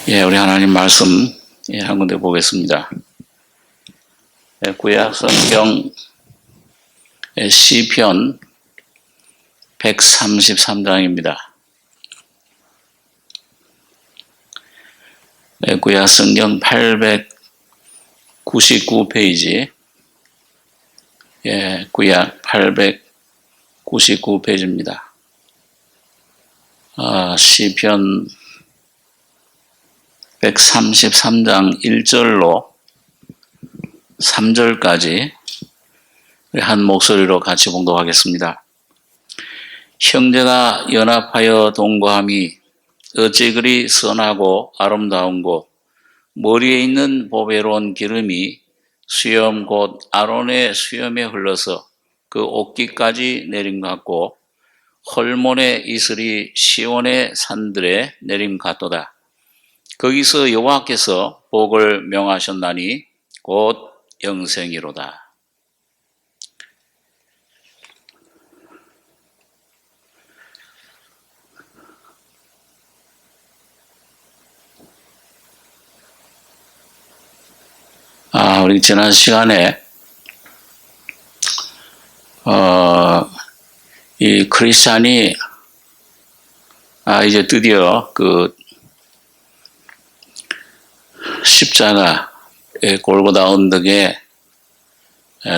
우리 하나님 말씀 한 군데 보겠습니다. 구약 성경 시편 133장입니다. 구약 성경 899페이지, 구약 899페이지입니다. 시편 133장 1절로 3절까지 한 목소리로 같이 봉독하겠습니다. 형제가 연합하여 동거함이 어찌 그리 선하고 아름다운 곳, 머리에 있는 보배로운 기름이 수염 곧 아론의 수염에 흘러서 그 옷깃까지 내림 같고 헐몬의 이슬이 시온의 산들에 내림 같도다. 거기서 여호와께서 복을 명하셨나니 곧 영생이로다. 우리 지난 시간에 이 크리스찬이 이제 드디어 그 십자가 골고다 언덕에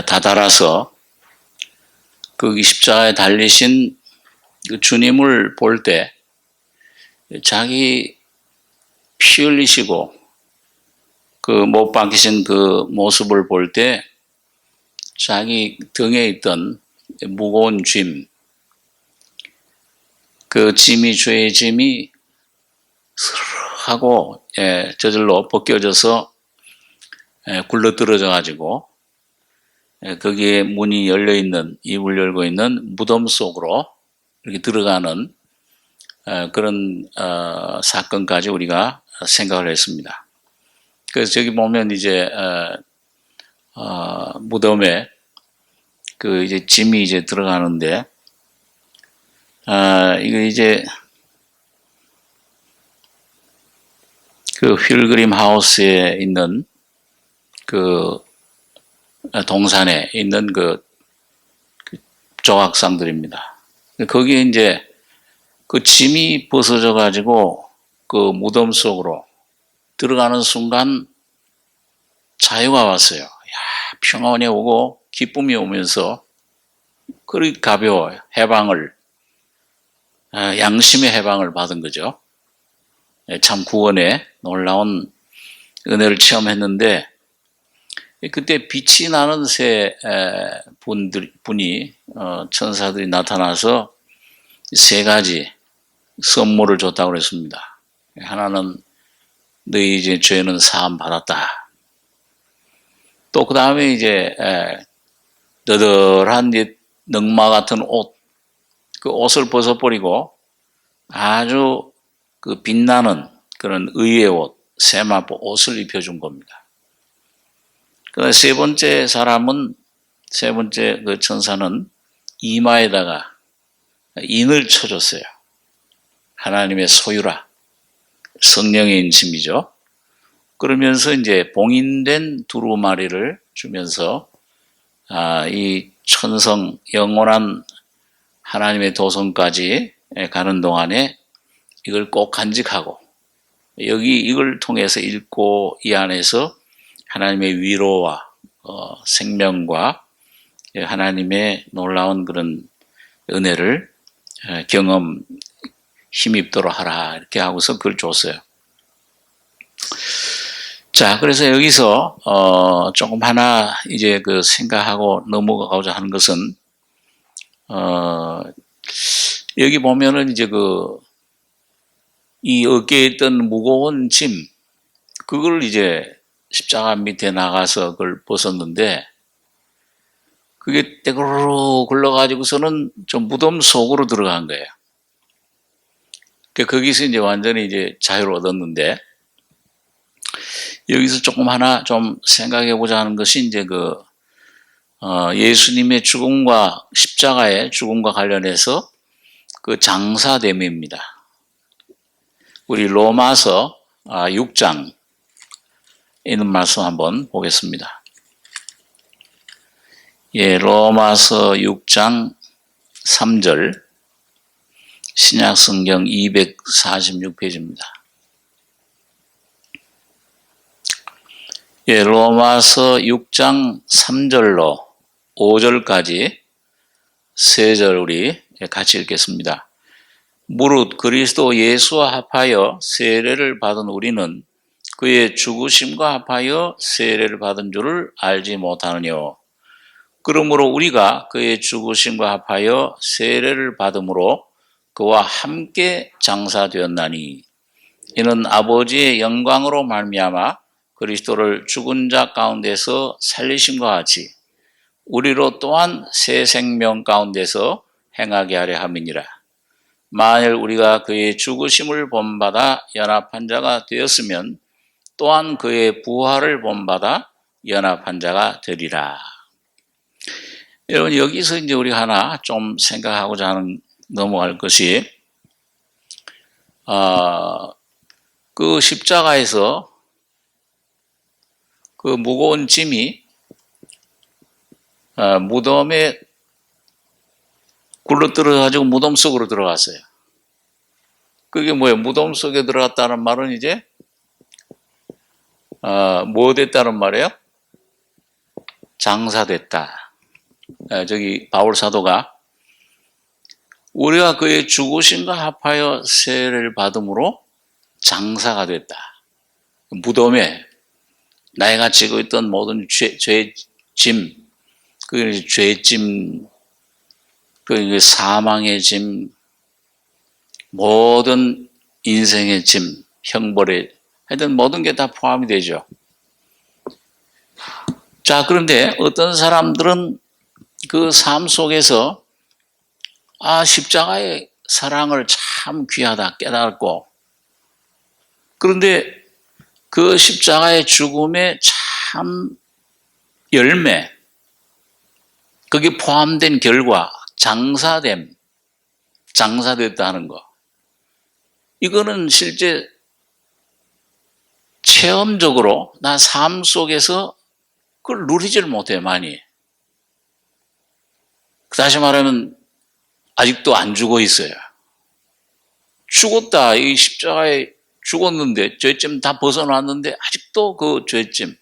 다다라서 그 십자가에 달리신 그 주님을 볼 때 자기 피 흘리시고 그 못 박히신 그 모습을 볼 때 자기 등에 있던 무거운 짐, 그 짐이 죄의 짐이 하고 저절로 벗겨져서 굴러떨어져 가지고 거기에 문이 열려 있는, 입을 열고 있는 무덤 속으로 이렇게 들어가는 그런 사건까지 우리가 생각을 했습니다. 그래서 저기 보면 이제 무덤에 그 이제 짐이 이제 들어가는데 이거 이제 그 필그림 하우스에 있는 그 동산에 있는 그 조각상들입니다. 거기에 이제 그 짐이 벗어져 가지고 그 무덤 속으로 들어가는 순간 자유가 왔어요. 평안이 오고 기쁨이 오면서 그리 가벼워요. 해방을, 양심의 해방을 받은 거죠. 참 구원의 놀라운 은혜를 체험했는데 그때 빛이 나는 세 분이 천사들이 나타나서 세 가지 선물을 줬다고 그랬습니다. 하나는 너희 이제 죄는 사함 받았다. 또 그 다음에 이제 너덜한 넝마 같은 옷, 그 옷을 벗어버리고 아주 그 빛나는 그런 의의 옷, 세마포 옷을 입혀준 겁니다. 그 세 번째 그 천사는 이마에다가 인을 쳐줬어요. 하나님의 소유라, 성령의 인심이죠. 그러면서 이제 봉인된 두루마리를 주면서 이 천성, 영원한 하나님의 도성까지 가는 동안에 이걸 꼭 간직하고 여기 이걸 통해서 읽고 이 안에서 하나님의 위로와 생명과 하나님의 놀라운 그런 은혜를 힘입도록 하라 이렇게 하고서 그걸 줬어요. 자, 그래서 여기서 조금 하나 이제 그 생각하고 넘어가고자 하는 것은 여기 보면은 이제 이 어깨에 있던 무거운 짐, 그걸 이제 십자가 밑에 나가서 그걸 벗었는데, 그게 떼그르르 굴러가지고서는 좀 무덤 속으로 들어간 거예요. 거기서 이제 완전히 이제 자유를 얻었는데, 여기서 조금 하나 좀 생각해 보자 하는 것이 이제 예수님의 죽음과 십자가의 죽음과 관련해서 그 장사됨입니다. 우리 로마서 6장 있는 말씀 한번 보겠습니다. 예, 로마서 6장 3절 신약성경 246페이지입니다. 예, 로마서 6장 3절로 5절까지 세 절 우리 같이 읽겠습니다. 무릇 그리스도 예수와 합하여 세례를 받은 우리는 그의 죽으심과 합하여 세례를 받은 줄을 알지 못하느뇨. 그러므로 우리가 그의 죽으심과 합하여 세례를 받음으로 그와 함께 장사되었나니 이는 아버지의 영광으로 말미암아 그리스도를 죽은 자 가운데서 살리심과 같이 우리로 또한 새 생명 가운데서 행하게 하려 함이니라. 만일 우리가 그의 죽으심을 본받아 연합한 자가 되었으면 또한 그의 부활을 본받아 연합한 자가 되리라. 여러분, 여기서 이제 우리 하나 좀 생각하고자 하는 넘어갈 것이 그 십자가에서 그 무거운 짐이 무덤에 굴러들어가지고 무덤 속으로 들어갔어요. 그게 뭐예요? 무덤 속에 들어갔다는 말은 이제 뭐 됐다는 말이에요? 장사됐다. 저기 바울 사도가 우리가 그의 죽으심과 합하여 세례를 받음으로 장사가 됐다. 무덤에 나이가 지고 있던 모든 죄짐, 그 죄짐, 그 사망의 짐, 모든 인생의 짐, 형벌의 하여튼 모든 게 다 포함이 되죠. 자, 그런데 어떤 사람들은 그 삶 속에서 십자가의 사랑을 참 귀하다 깨달았고, 그런데 그 십자가의 죽음의 참 열매, 거기에 포함된 결과, 장사됐다 하는 거. 이거는 실제 체험적으로 나 삶 속에서 그걸 누리지를 못해요, 많이. 다시 말하면 아직도 안 죽어 있어요. 죽었다. 이 십자가에 죽었는데 죄짐 다 벗어났는데 아직도 그 죄짐,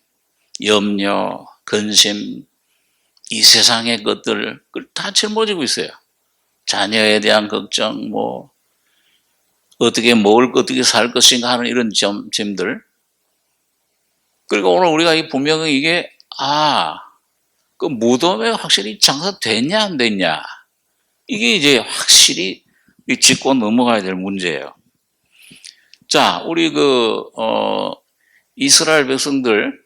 염려, 근심, 이 세상의 것들 그걸 다 짊어지고 있어요. 자녀에 대한 걱정, 어떻게 먹을 것, 어떻게 살 것인가 하는 이런 점들. 그리고 오늘 우리가 분명히 이게 그 무덤에 확실히 장사됐냐 안 됐냐 이게 이제 확실히 짚고 넘어가야 될 문제예요. 자, 우리 이스라엘 백성들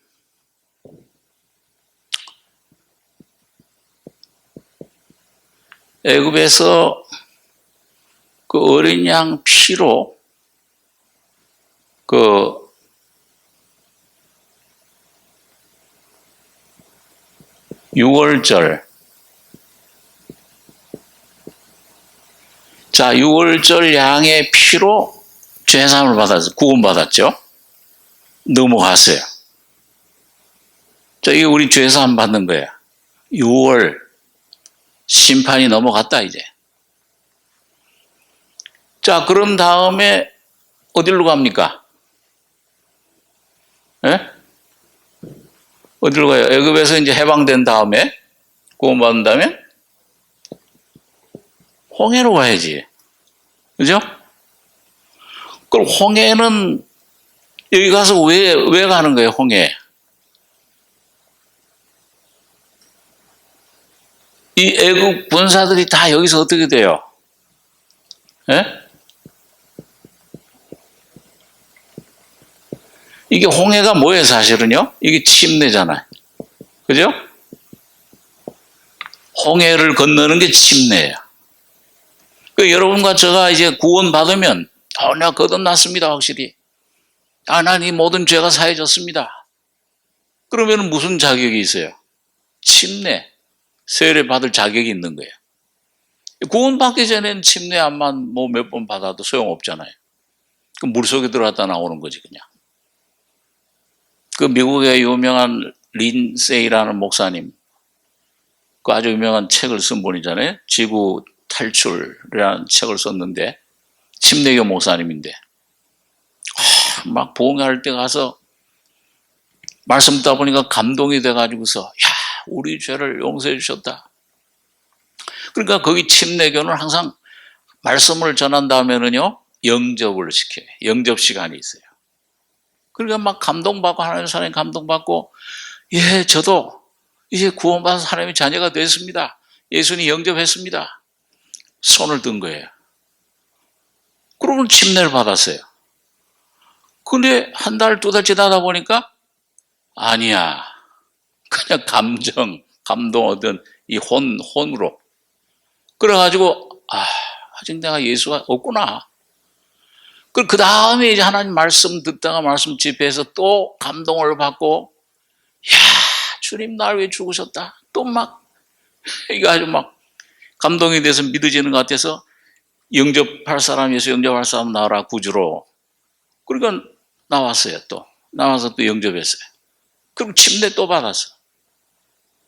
애굽에서 그 어린 양 피로 유월절, 자, 유월절 양의 피로 죄사함을 받아서 구원받았죠. 넘어갔어요. 자, 이게 우리 죄사함 받는 거예요. 6월 심판이 넘어갔다 이제. 자, 그런 다음에 어디로 갑니까? 예? 어디로 가요? 애굽에서 이제 해방된 다음에 구원받은 다음에 홍해로 가야지. 그죠? 그럼 홍해는 여기 가서 왜 가는 거예요, 홍해? 이 애국 군사들이 다 여기서 어떻게 돼요? 예? 이게 홍해가 뭐예요, 사실은요? 이게 침례잖아요. 그죠? 홍해를 건너는 게 침례예요. 여러분과 제가 이제 구원받으면, 내가 거듭났습니다, 확실히. 난 이 모든 죄가 사해졌습니다. 그러면 무슨 자격이 있어요? 침례, 세례 받을 자격이 있는 거예요. 구원받기 전에는 침례 한만 몇 번 받아도 소용없잖아요. 그 물속에 들어갔다 나오는 거지, 그냥. 그 미국의 유명한 린세이라는 목사님, 그 아주 유명한 책을 쓴 분이잖아요. 지구 탈출이라는 책을 썼는데, 침례교 목사님인데, 막 봉회할 때 가서 말씀 듣다 보니까 감동이 돼가지고서, 야, 우리 죄를 용서해 주셨다. 그러니까 거기 침례교는 항상 말씀을 전한 다음에는요, 영접을 시켜요. 영접 시간이 있어요. 그러니까 막 감동받고, 하나님 사람이 감동받고, 예, 저도 이제 구원받아서 하나님의 자녀가 됐습니다. 예수님 영접했습니다. 손을 든 거예요. 그러면 침례를 받았어요. 근데 한 달, 두 달 지나다 보니까 아니야. 그냥 감동 얻은 이 혼으로. 그래가지고, 아직 내가 예수가 없구나. 그 다음에 이제 하나님 말씀 듣다가 말씀 집회에서 또 감동을 받고, 야, 주님 날 왜 죽으셨다. 또 막, 이거 아주 막 감동이 돼서 믿어지는 것 같아서 영접할 사람에서 영접할 사람 나와라 구주로. 그러니까 나왔어요. 또 나와서 또 영접했어요. 그럼 침례 또 받았어.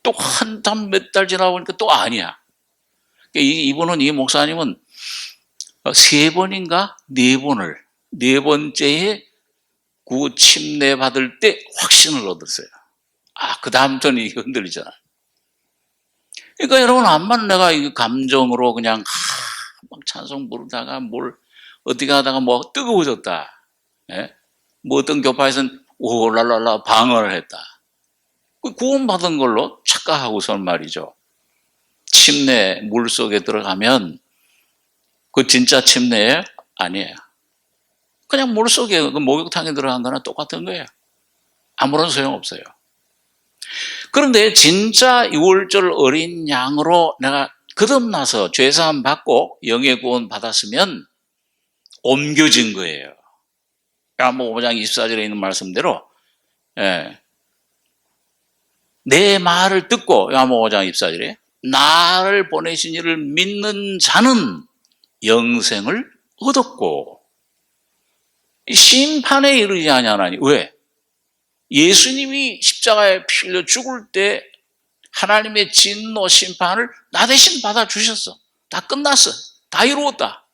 또 한참 몇 달 지나 보니까 또 아니야. 이분은, 이 목사님은 3번인가 4번을, 4번째에 그 침례 받을 때 확신을 얻었어요. 그 다음부터는 이게 흔들리잖아. 그러니까 여러분, 암만 내가 이 감정으로 그냥 막 찬송 부르다가 어떻게 하다가 뭐 뜨거워졌다. 예? 뭐 어떤 교파에서는 오랄랄라 방언을 했다. 구원받은 걸로 착각하고선 말이죠. 침례 물속에 들어가면 그 진짜 침례예요? 아니에요. 그냥 물속에 그 목욕탕에 들어간 거나 똑같은 거예요. 아무런 소용없어요. 그런데 진짜 유월절 어린 양으로 내가 거듭나서 죄사함 받고 영의 구원 받았으면 옮겨진 거예요. 야고보서 5장 24절에 있는 말씀대로, 예, 내 말을 듣고, 야고보서 5장 24절에 나를 보내신 이를 믿는 자는 영생을 얻었고 심판에 이르지 아니하나니. 왜? 예수님이 십자가에 피 흘려 죽을 때 하나님의 진노 심판을 나 대신 받아주셨어. 다 끝났어. 다 이루었다.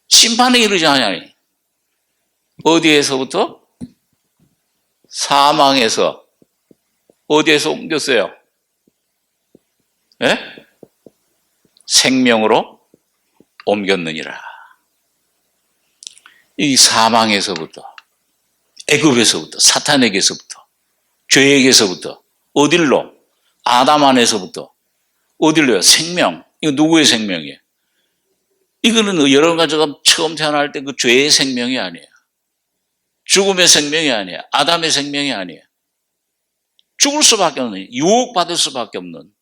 심판에 이르지 아니하니. 어디에서부터? 사망에서. 어디에서 옮겼어요? 예? 생명으로 옮겼느니라. 이 사망에서부터, 애굽에서부터, 사탄에게서부터, 죄에게서부터, 어딜로? 아담 안에서부터, 어딜로요? 생명. 이거 누구의 생명이에요? 이거는 여러분 가지고 처음 태어날 때 그 죄의 생명이 아니에요. 죽음의 생명이 아니에요. 아담의 생명이 아니에요. 죽을 수밖에 없는, 유혹받을 수밖에 없는,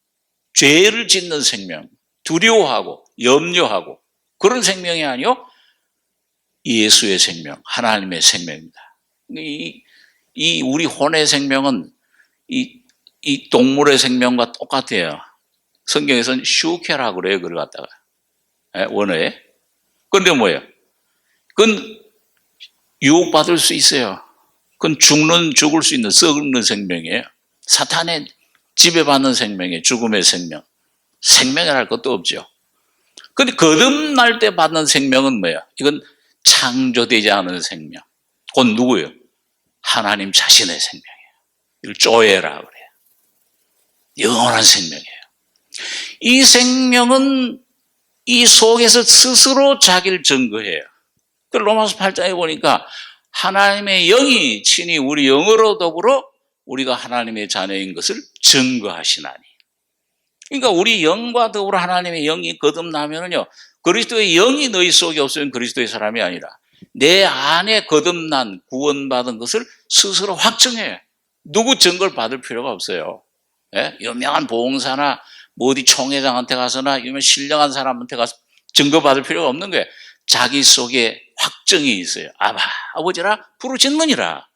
죄를 짓는 생명, 두려워하고 염려하고 그런 생명이 아니요, 예수의 생명, 하나님의 생명입니다. 이 우리 혼의 생명은 이 동물의 생명과 똑같아요. 성경에서는 슈케라고 그래요. 그걸 갖다가 원어에. 그런데 뭐예요? 그건 유혹받을 수 있어요. 그건 죽을 수 있는 썩는 생명이에요. 사탄의 지배받는 생명이에요. 죽음의 생명. 생명이랄 것도 없죠. 그런데 거듭날 때 받는 생명은 뭐예요? 이건 창조되지 않은 생명. 그건 누구예요? 하나님 자신의 생명이에요. 이걸 조에라 그래요. 영원한 생명이에요. 이 생명은 이 속에서 스스로 자기를 증거해요. 그 로마서 8장에 보니까 하나님의 영이 친히 우리 영으로 더불어 우리가 하나님의 자녀인 것을 증거하시나니. 그러니까 우리 영과 더불어 하나님의 영이 거듭나면은요, 그리스도의 영이 너희 속에 없으면 그리스도의 사람이 아니라 내 안에 거듭난 구원받은 것을 스스로 확증해요. 누구 증거를 받을 필요가 없어요. 예? 유명한 보험사나 뭐 어디 총회장한테 가서나 유명 신령한 사람한테 가서 증거받을 필요가 없는 거예요. 자기 속에 확증이 있어요. 아버지라 부르짖느니라.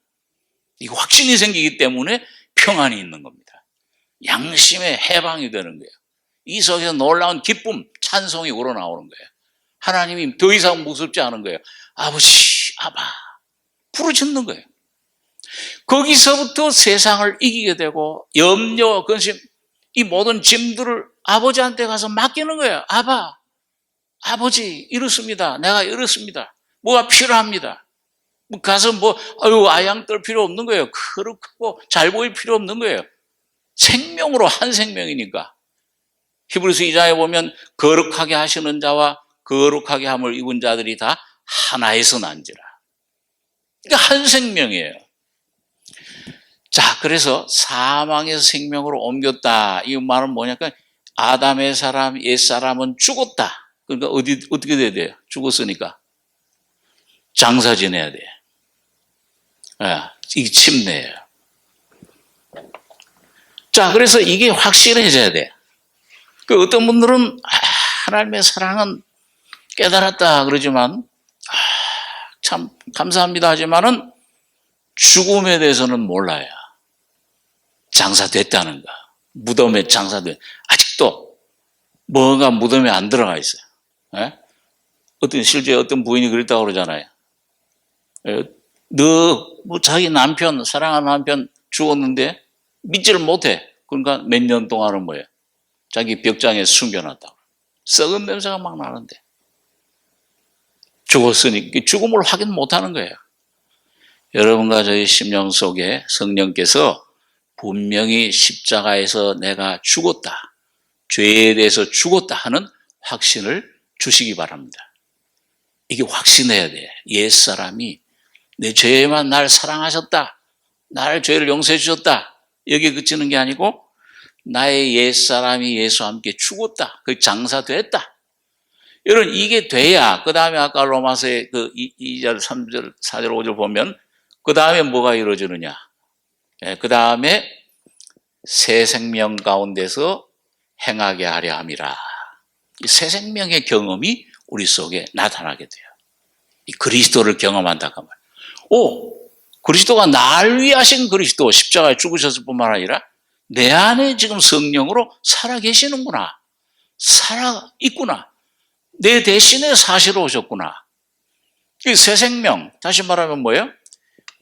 이 확신이 생기기 때문에 평안이 있는 겁니다. 양심의 해방이 되는 거예요. 이 속에서 놀라운 기쁨, 찬송이 우러나오는 거예요. 하나님이 더 이상 무섭지 않은 거예요. 아버지, 아바, 부르짖는 거예요. 거기서부터 세상을 이기게 되고 염려, 근심, 이 모든 짐들을 아버지한테 가서 맡기는 거예요. 아버지 이렇습니다. 내가 이렇습니다. 뭐가 필요합니다. 가서 아양 떨 필요 없는 거예요. 거룩하고 잘 보일 필요 없는 거예요. 생명으로 한 생명이니까. 히브리서 2장에 보면 거룩하게 하시는 자와 거룩하게 함을 입은 자들이 다 하나에서 난지라. 그러니까 한 생명이에요. 자, 그래서 사망에서 생명으로 옮겼다. 이 말은 뭐냐면 아담의 사람, 옛사람은 죽었다. 그러니까 어떻게 돼야 돼요? 죽었으니까 장사 지내야 돼요. 이게 침례예요. 자, 그래서 이게 확실해져야 돼. 어떤 분들은 하나님의 사랑은 깨달았다 그러지만 참 감사합니다 하지만은 죽음에 대해서는 몰라요. 장사됐다는 거. 무덤에 장사돼. 아직도 뭐가 무덤에 안 들어가 있어요. 실제 어떤 부인이 그랬다고 그러잖아요. 자기 남편, 사랑하는 남편 죽었는데 믿지를 못해. 그러니까 몇 년 동안은 뭐예요? 자기 벽장에 숨겨놨다고. 썩은 냄새가 막 나는데. 죽었으니 죽음을 확인 못하는 거예요. 여러분과 저희 심령 속에 성령께서 분명히 십자가에서 내가 죽었다. 죄에 대해서 죽었다 하는 확신을 주시기 바랍니다. 이게 확신해야 돼. 옛사람이 내 죄에만 날 사랑하셨다. 나를 죄를 용서해 주셨다. 여기에 그치는 게 아니고 나의 옛사람이 예수와 함께 죽었다. 그 장사됐다. 여러분 이게 돼야 그 다음에 아까 로마서의 2절, 3절, 4절, 5절 보면 그 다음에 뭐가 이루어지느냐. 그 다음에 새 생명 가운데서 행하게 하려 함이라. 이 새 생명의 경험이 우리 속에 나타나게 돼요. 이 그리스도를 경험한다 그 말. 그리스도가 날 위해 하신 그리스도 십자가에 죽으셨을 뿐만 아니라 내 안에 지금 성령으로 살아 계시는구나. 살아 있구나. 내 대신에 사시러 오셨구나. 이 새 생명, 다시 말하면 뭐예요?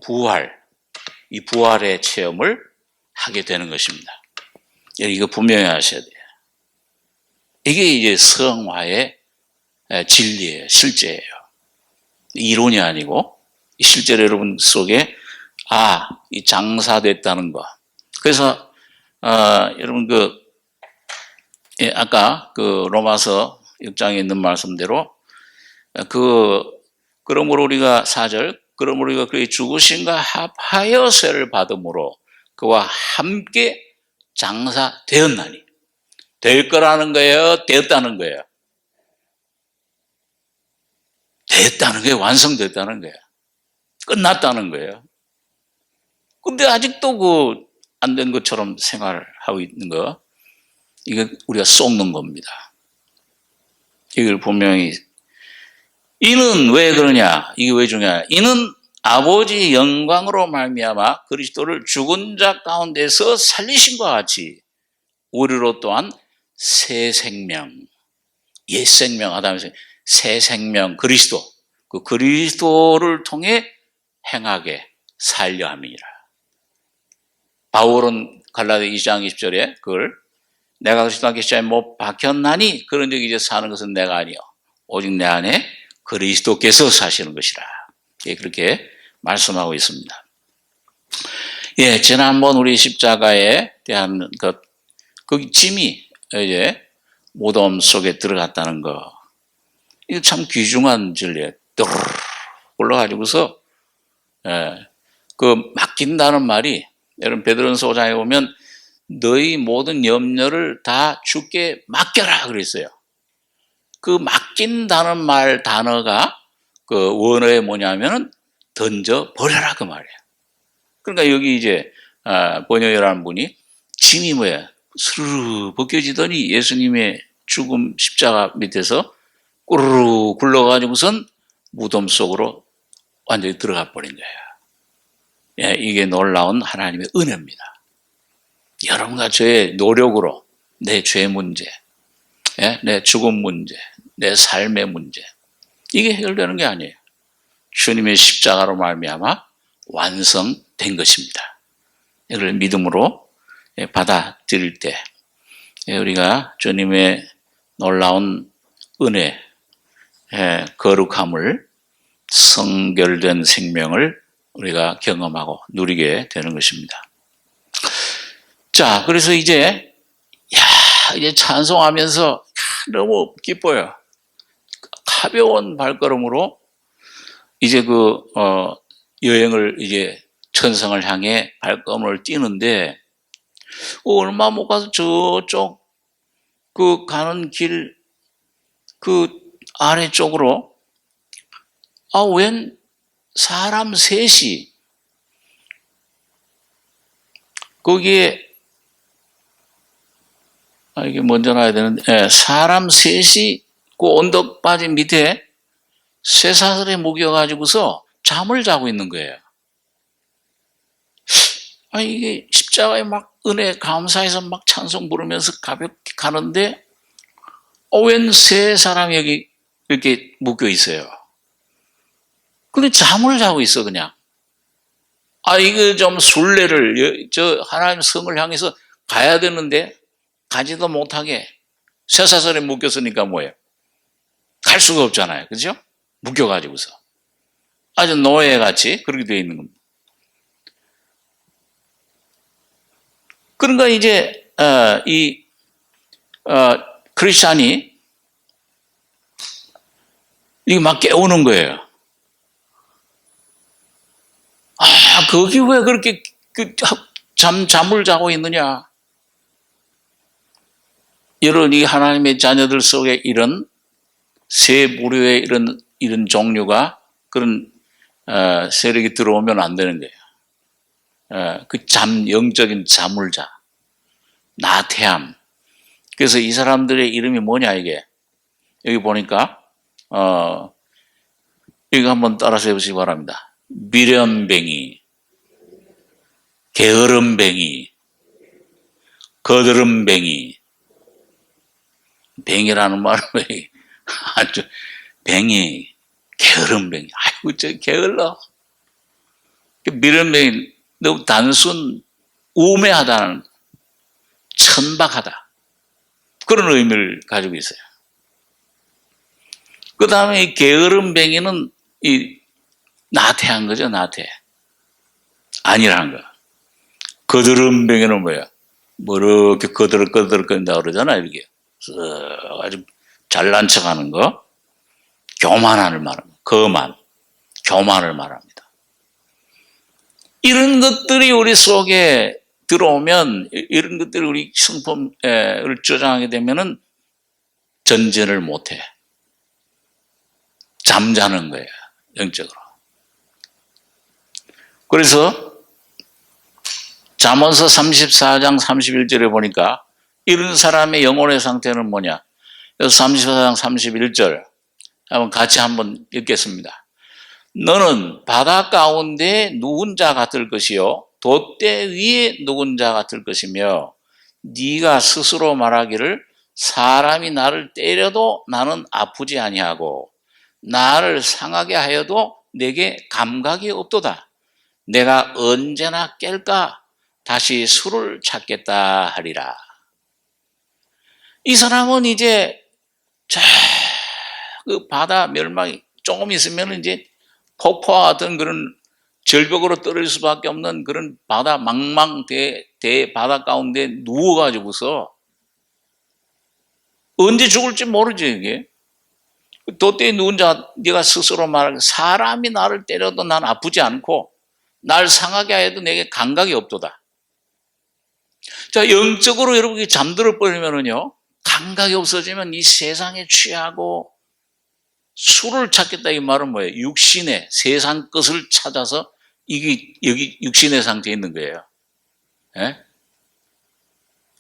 부활. 이 부활의 체험을 하게 되는 것입니다. 이거 분명히 하셔야 돼요. 이게 이제 성화의 진리예요. 실제예요. 이론이 아니고 실제로 여러분 속에 이 장사됐다는 거. 그래서 여러분 아까 로마서 6장에 있는 말씀대로 그러므로 우리가 4절 그러므로 우리가 그의 죽으심과 합하여 세를 받음으로 그와 함께 장사되었나니. 될 거라는 거예요? 되었다는 거예요? 됐다는 거예요? 완성됐다는 거예요? 끝났다는 거예요? 근데 아직도 안 된 것처럼 생활을 하고 있는 거, 이거 우리가 쏟는 겁니다. 이걸 분명히, 이는 왜 그러냐? 이게 왜 중요하냐? 이는 아버지 영광으로 말미암아 그리스도를 죽은 자 가운데서 살리신 것 같이 우리로 또한 새 생명, 옛 생명, 아담의 생명, 새 생명, 그리스도, 그 그리스도를 통해 행하게 살려 함이니라. 바울은 갈라디아 2장 20절에 그걸 내가 그리스도 함께 십자가에 못 박혔나니 그런 적 이제 사는 것은 내가 아니요 오직 내 안에 그리스도께서 사시는 것이라. 그렇게 말씀하고 있습니다. 지난번 우리 십자가에 대한 그 짐이 이제 무덤 속에 들어갔다는 거. 이거 참 귀중한 진리예요. 올라가지고서, 맡긴다는 말이, 여러분, 베드로전서 5장에 보면, 너희 모든 염려를 다 주께 맡겨라. 그랬어요. 그 맡긴다는 말 단어가 원어에 뭐냐면은 던져버려라. 그 말이에요. 그러니까 여기 이제, 번역이라는 분이 짐이 뭐예요? 스르르 벗겨지더니 예수님의 죽음 십자가 밑에서 꾸르르 굴러가지고선 무덤 속으로 완전히 들어가 버린 거예요. 이게 놀라운 하나님의 은혜입니다. 여러분과 저의 노력으로 내 죄 문제, 내 죽음 문제, 내 삶의 문제, 이게 해결되는 게 아니에요. 주님의 십자가로 말미암아 완성된 것입니다. 이걸 믿음으로 받아들일 때 우리가 주님의 놀라운 은혜, 거룩함을, 성결된 생명을 우리가 경험하고 누리게 되는 것입니다. 자, 그래서 이제 찬송하면서 너무 기뻐요. 가벼운 발걸음으로 이제 여행을 이제 천성을 향해 발걸음을 뛰는데, 얼마 못 가서 저쪽 가는 길 아래쪽으로 웬 사람 셋이 거기에 이게 먼저 나야 되는데, 사람 셋이 그 언덕 빠진 밑에 쇠사슬에 묶여가지고서 잠을 자고 있는 거예요. 이게 십자가에 막 은혜 감사해서 막 찬송 부르면서 가볍게 가는데, 웬 세 사람이 여기 이렇게 묶여 있어요. 근데 잠을 자고 있어, 그냥. 이거 좀 순례를, 하나님 성을 향해서 가야 되는데, 가지도 못하게 쇠사슬에 묶였으니까 뭐예요? 갈 수가 없잖아요. 그죠? 묶여가지고서. 아주 노예같이 그렇게 되어 있는 겁니다. 그러니까 이제, 크리스찬이 이게 막 깨우는 거예요. 거기 왜 그렇게 잠을 자고 있느냐? 이런 이 하나님의 자녀들 속에 이런 세 무료의 이런 종류가 그런 세력이 들어오면 안 되는 거예요. 영적인 잠을 자. 나태함. 그래서 이 사람들의 이름이 뭐냐, 이게. 여기 보니까, 이거 한번 따라서 해보시기 바랍니다. 미련뱅이, 게으름뱅이, 거드름뱅이. 뱅이라는 말은 왜, 아주, 뱅이, 게으름뱅이. 아이고, 저 게을러. 미련뱅이, 너무 단순, 우매하다는, 천박하다. 그런 의미를 가지고 있어요. 그 다음에 이 게으름뱅이는 나태한 거죠, 나태. 아니라는 거. 거드름뱅이는 뭐야? 뭐 이렇게 거들거린다 그러잖아요, 이렇게. 아주 잘난 척 하는 거. 교만을 말합니다. 교만을 말합니다. 이런 것들이 우리 속에 들어오면, 이런 것들이 우리 성품을 조장하게 되면은 전진을 못해. 잠자는 거예요, 영적으로. 그래서 잠언서 34장 31절에 보니까 이런 사람의 영혼의 상태는 뭐냐? 34장 31절 같이 한번 읽겠습니다. 너는 바다 가운데 누운 자 같을 것이요 돛대 위에 누운 자 같을 것이며 네가 스스로 말하기를 사람이 나를 때려도 나는 아프지 아니하고 나를 상하게 하여도 내게 감각이 없도다. 내가 언제나 깰까 다시 술을 찾겠다 하리라. 이 사람은 이제 그 바다 멸망이 조금 있으면 이제 폭포와 같은 그런 절벽으로 떨어질 수밖에 없는 그런 바다 망망 바다 가운데 누워가지고서 언제 죽을지 모르죠, 이게. 돛대에 누운 자, 네가 스스로 말하기 사람이 나를 때려도 난 아프지 않고 날 상하게 하여도 내게 감각이 없도다. 자, 영적으로 여러분이 잠들어 버리면은요, 감각이 없어지면 이 세상에 취하고 술을 찾겠다 이 말은 뭐예요? 육신의 세상 것을 찾아서 이게 여기 육신의 상태에 있는 거예요. 예?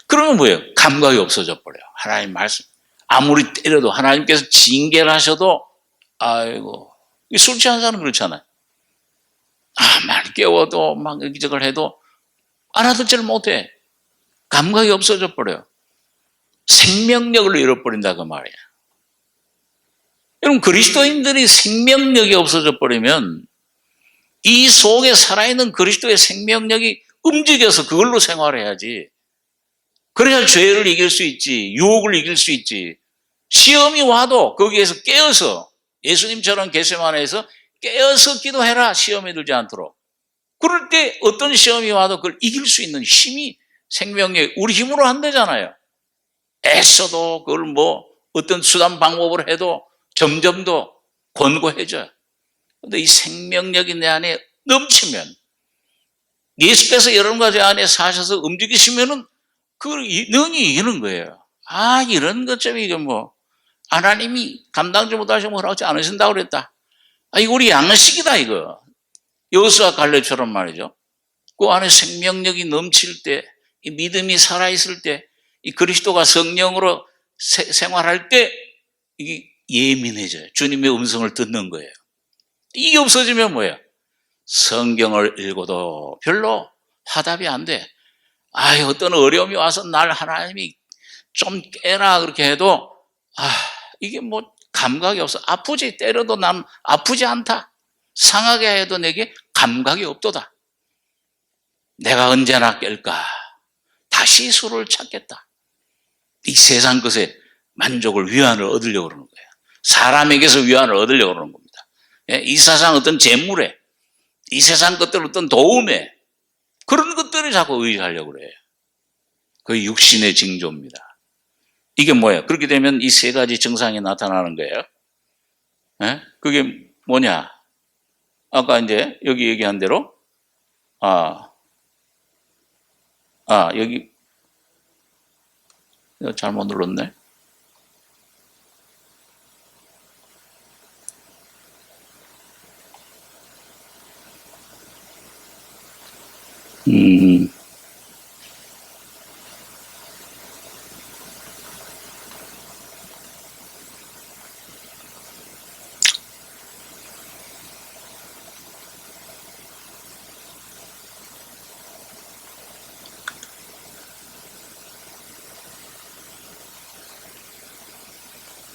그러면 뭐예요? 감각이 없어져 버려요. 하나님 말씀 아무리 때려도 하나님께서 징계를 하셔도 아이고 술 취한 사람은 그렇잖아요. 많이 깨워도 막 이기적을 해도 알아듣지를 못해. 감각이 없어져 버려요. 생명력을 잃어버린다 그 말이에요. 여러분, 그리스도인들이 생명력이 없어져 버리면 이 속에 살아있는 그리스도의 생명력이 움직여서 그걸로 생활해야지. 그래야 죄를 이길 수 있지, 유혹을 이길 수 있지. 시험이 와도 거기에서 깨어서, 예수님처럼 겟세마네에서 깨어서 기도해라, 시험에 들지 않도록. 그럴 때 어떤 시험이 와도 그걸 이길 수 있는 힘이, 생명력, 우리 힘으로 안 되잖아요. 애써도 그걸 뭐 어떤 수단 방법을 해도 점점 더 권고해져요. 그런데 이 생명력이 내 안에 넘치면, 예수께서 여러분과 제 안에 사셔서 움직이시면은 그걸 능히 이기는 거예요. 아, 이런 것쯤이 이게 뭐 하나님이 감당지 못하시면 허락하지 않으신다고 그랬다. 아, 이거 우리 양식이다, 이거. 여호수아 갈렙처럼 말이죠. 그 안에 생명력이 넘칠 때, 이 믿음이 살아있을 때, 이 그리스도가 성령으로 생활할 때 이게 예민해져요. 주님의 음성을 듣는 거예요. 이게 없어지면 뭐예요? 성경을 읽어도 별로 화답이 안 돼. 아, 어떤 어려움이 와서 날 하나님이 좀 깨라 그렇게 해도 이게 뭐 감각이 없어. 아프지, 때려도 난 아프지 않다. 상하게 해도 내게 감각이 없도다. 내가 언제나 깰까? 다시 수를 찾겠다. 이 세상 것에 만족을, 위안을 얻으려고 그러는 거예요. 사람에게서 위안을 얻으려고 그러는 겁니다. 이 세상 어떤 재물에, 이 세상 것들 어떤 도움에, 그런 것들을 자꾸 의지하려고 그래요. 그게 육신의 징조입니다. 이게 뭐예요? 그렇게 되면 이 세 가지 증상이 나타나는 거예요. 그게 뭐냐? 아까 이제 여기 얘기한 대로, 여기, 잘못 눌렀네.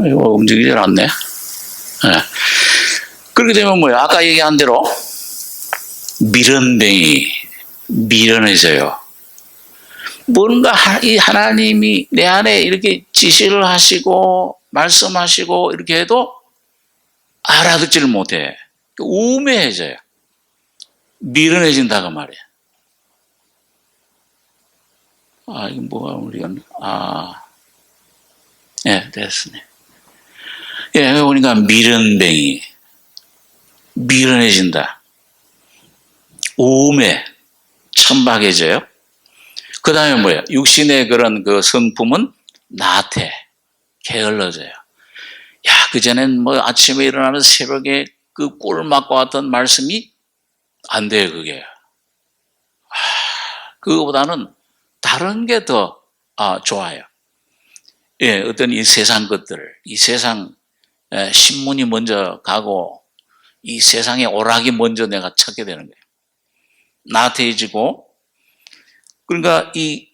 이거 움직이질 않네. 그렇게 되면 뭐야? 아까 얘기한 대로 미련해져요. 뭔가 이 하나님이 내 안에 이렇게 지시를 하시고 말씀하시고 이렇게 해도 알아듣지를 못해. 우매해져요. 미련해진다고 말이에요. 이거 뭐가 우리가, 됐으네. 그러니까 미련해진다. 우매, 천박해져요. 그 다음에 뭐예요? 육신의 그런 그 성품은 나태, 게을러져요. 그전엔 뭐 아침에 일어나면 새벽에 그 꿀 맞고 왔던 말씀이 안 돼요, 그게. 그거보다는 다른 게 더 좋아요. 어떤 이 세상 것들, 이 세상 신문이 먼저 가고 이 세상의 오락이 먼저 내가 찾게 되는 거예요. 나태해지고, 그러니까 이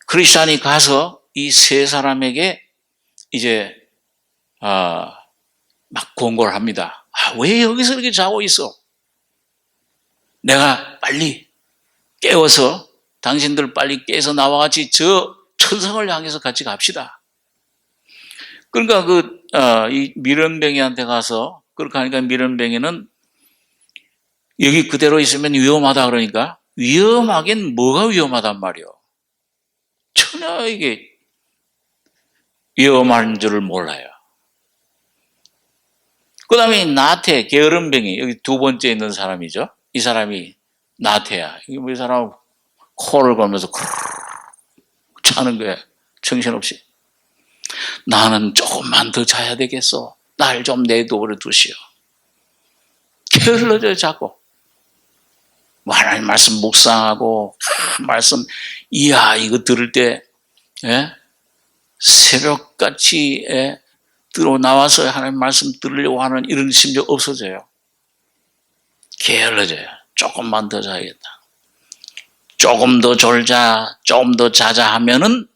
크리스찬이 가서 이 세 사람에게 이제 막 권고를 합니다. 왜 여기서 이렇게 자고 있어? 내가 빨리 깨워서 당신들 빨리 깨서 나와 같이 저 천성을 향해서 같이 갑시다. 그러니까 이 미련뱅이한테 가서 그렇게 하니까 미련뱅이는 여기 그대로 있으면 위험하다 그러니까 위험하긴 뭐가 위험하단 말이요. 전혀 이게 위험한 줄을 몰라요. 그 다음에 나태, 게으름뱅이, 여기 두 번째 있는 사람이죠. 이 사람이 나태야. 이 사람은 코를 걸면서 자는 거야. 정신없이. 나는 조금만 더 자야 되겠어. 날 좀 내버려 두시오. 게을러져요, 자꾸. 하나님 말씀 묵상하고, 말씀, 이거 들을 때, 새벽같이, 들어 나와서 하나님 말씀 들으려고 하는 이런 심정 없어져요. 게을러져요. 조금만 더 자야겠다. 조금 더 졸자, 조금 더 자자 하면은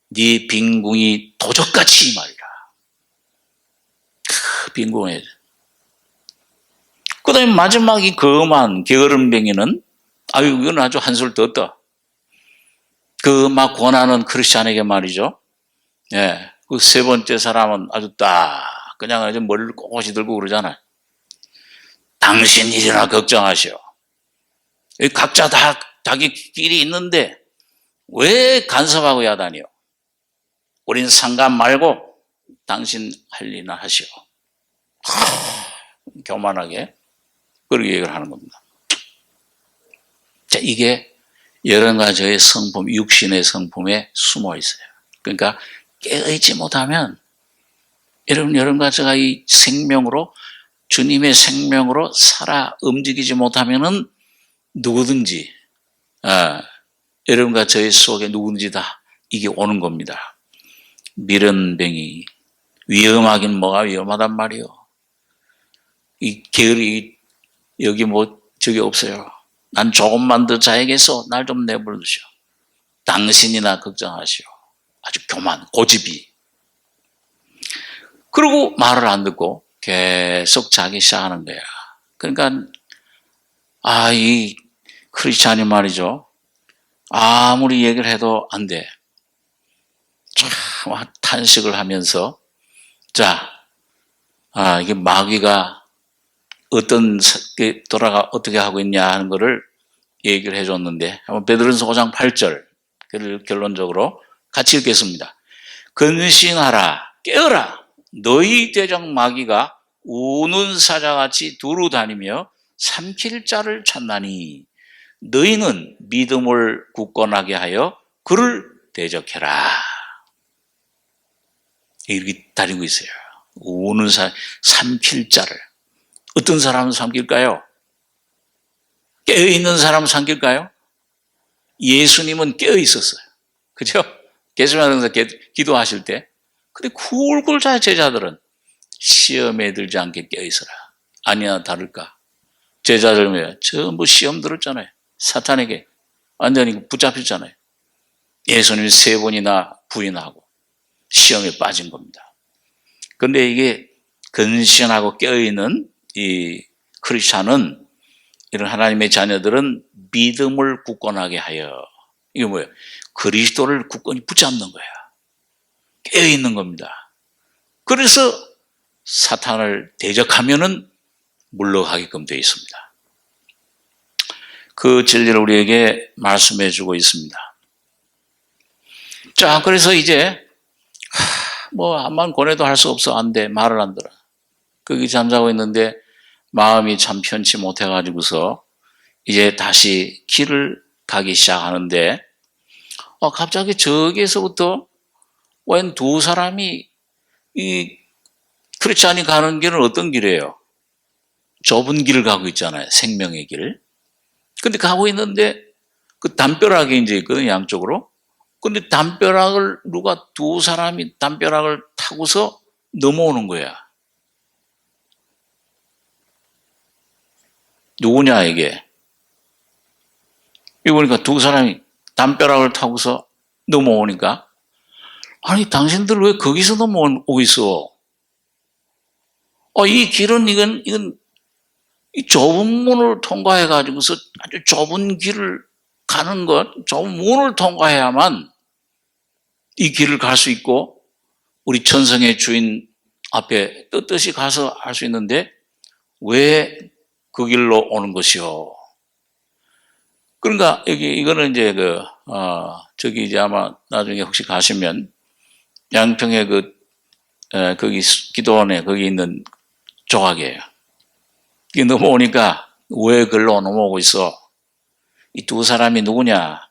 네 빈궁이 도적같이 말이라. 탁 빈궁해져. 그 다음에 마지막 이 거만 게으름뱅이는 아유 이건 아주 한술 더 떠. 그 막 권하는 크리스찬에게 말이죠. 예, 그 세 번째 사람은 아주 딱 그냥 아주 머리를 꼿꼿이 들고 그러잖아요. 당신 일이나 걱정하시오. 각자 다 자기 길이 있는데 왜 간섭하고 야단이요? 우린 상관 말고 당신 할 일이나 하시오. 교만하게 그렇게 얘기를 하는 겁니다. 자, 이게 여러 가지의 성품, 육신의 성품에 숨어 있어요. 그러니까 깨어있지 못하면 여러분 가지가 이 생명으로 주님의 생명으로 살아 움직이지 못하면은 누구든지 여러분과 저희 속에 누구든지 다 이게 오는 겁니다. 미련뱅이 위험하긴 뭐가 위험하단 말이요. 이 게으리 여기 뭐 저기 없어요. 난 조금만 더 자야겠어. 날 좀 내버려 두시오. 당신이나 걱정하시오. 아주 교만, 고집이. 그리고 말을 안 듣고 계속 자기 시작하는 거야. 그러니까 이 크리스찬이 말이죠. 아무리 얘기를 해도 안 돼. 참 탄식을 하면서 자, 이게 마귀가 어떻게 하고 있냐 하는 거를 얘기를 해줬는데 한번 베드로전서 5장 8절 결론적으로 같이 읽겠습니다. 근신하라 깨어라 너희 대적 마귀가 우는 사자같이 두루 다니며 삼킬 자를 찾나니 너희는 믿음을 굳건하게 하여 그를 대적해라. 이렇게 다니고 있어요. 우는 삼킬 자를. 어떤 사람은 삼킬까요? 깨어있는 사람은 삼킬까요? 예수님은 깨어 있었어요. 그죠? 게세마네에서 기도하실 때. 근데 굴굴 자 제자들은 시험에 들지 않게 깨어 있어라. 아니나 다를까? 제자들 전부 시험 들었잖아요. 사탄에게 완전히 붙잡혔잖아요. 예수님이 3번이나 부인하고 시험에 빠진 겁니다. 그런데 이게 근신하고 깨어있는 이 크리스찬은 이런 하나님의 자녀들은 믿음을 굳건하게 하여 이게 뭐예요? 그리스도를 굳건히 붙잡는 거야. 깨어있는 겁니다. 그래서 사탄을 대적하면은 물러가게끔 되어 있습니다. 그 진리를 우리에게 말씀해 주고 있습니다. 자, 그래서 이제 한번 권해도 할 수 없어. 안 돼. 말을 안 들어. 거기 잠자고 있는데 마음이 참 편치 못해가지고서 이제 다시 길을 가기 시작하는데 갑자기 저기에서부터 웬 두 사람이 이 크리스찬이 가는 길은 어떤 길이에요? 좁은 길을 가고 있잖아요. 생명의 길. 근데 가고 있는데 그 담벼락이 이제 있거든요. 양쪽으로. 근데 두 사람이 담벼락을 타고서 넘어오는 거야. 누구냐 이게? 이거 보니까 두 사람이 담벼락을 타고서 넘어오니까 아니 당신들 왜 거기서 넘어오고 있어? 이 길은 이건 이 좁은 문을 통과해 가지고서 아주 좁은 길을 가는 것, 좁은 문을 통과해야만 이 길을 갈 수 있고 우리 천성의 주인 앞에 떳떳이 가서 할 수 있는데 왜 그 길로 오는 것이요? 그러니까 이거는 이제 저기 이제 아마 나중에 혹시 가시면 양평에 거기 기도원에 거기 있는 조각이에요. 이게 넘어오니까 왜 글로 넘어오고 있어? 이 두 사람이 누구냐?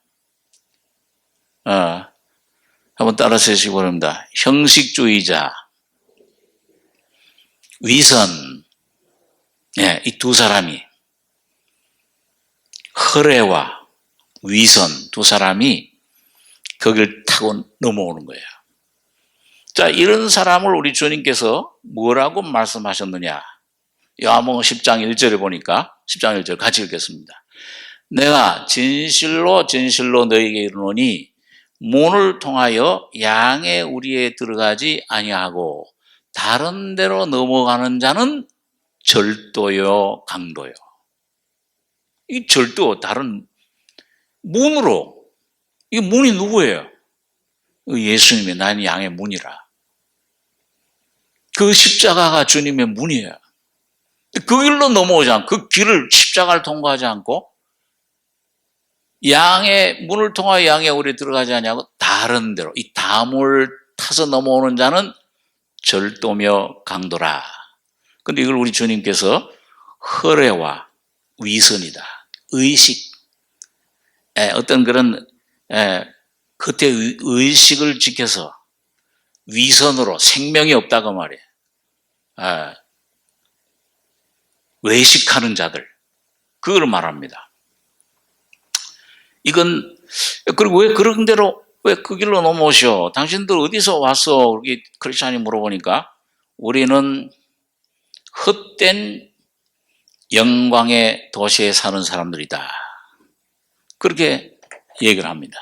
한번 따라서 해주시기 바랍니다. 형식주의자, 위선, 이 두 사람이 허례와 위선 두 사람이 거기를 타고 넘어오는 거예요. 자, 이런 사람을 우리 주님께서 뭐라고 말씀하셨느냐? 요한복음 10장 1절에 보니까 10장 1절 같이 읽겠습니다. 내가 진실로 진실로 너희에게 이르노니 문을 통하여 양의 우리에 들어가지 아니하고 다른 데로 넘어가는 자는 절도요, 강도요. 이 절도, 다른 문으로. 이 문이 누구예요? 예수님의 나는 양의 문이라. 그 십자가가 주님의 문이에요. 그 길로 넘어오지 않고, 그 길을, 십자가를 통과하지 않고, 양의 문을 통하여 양의 오리에 들어가지 않냐고 다른 데로, 이 담을 타서 넘어오는 자는 절도며 강도라. 근데 이걸 우리 주님께서 허례와 위선이다. 의식, 어떤 그런 겉의 의식을 지켜서 위선으로 생명이 없다고 말이에요. 외식하는 자들, 그걸 말합니다. 이건, 그리고 왜 그런 대로, 왜 그 길로 넘어오셔? 당신들 어디서 왔어? 우리 크리스찬이 물어보니까 우리는 헛된 영광의 도시에 사는 사람들이다. 그렇게 얘기를 합니다.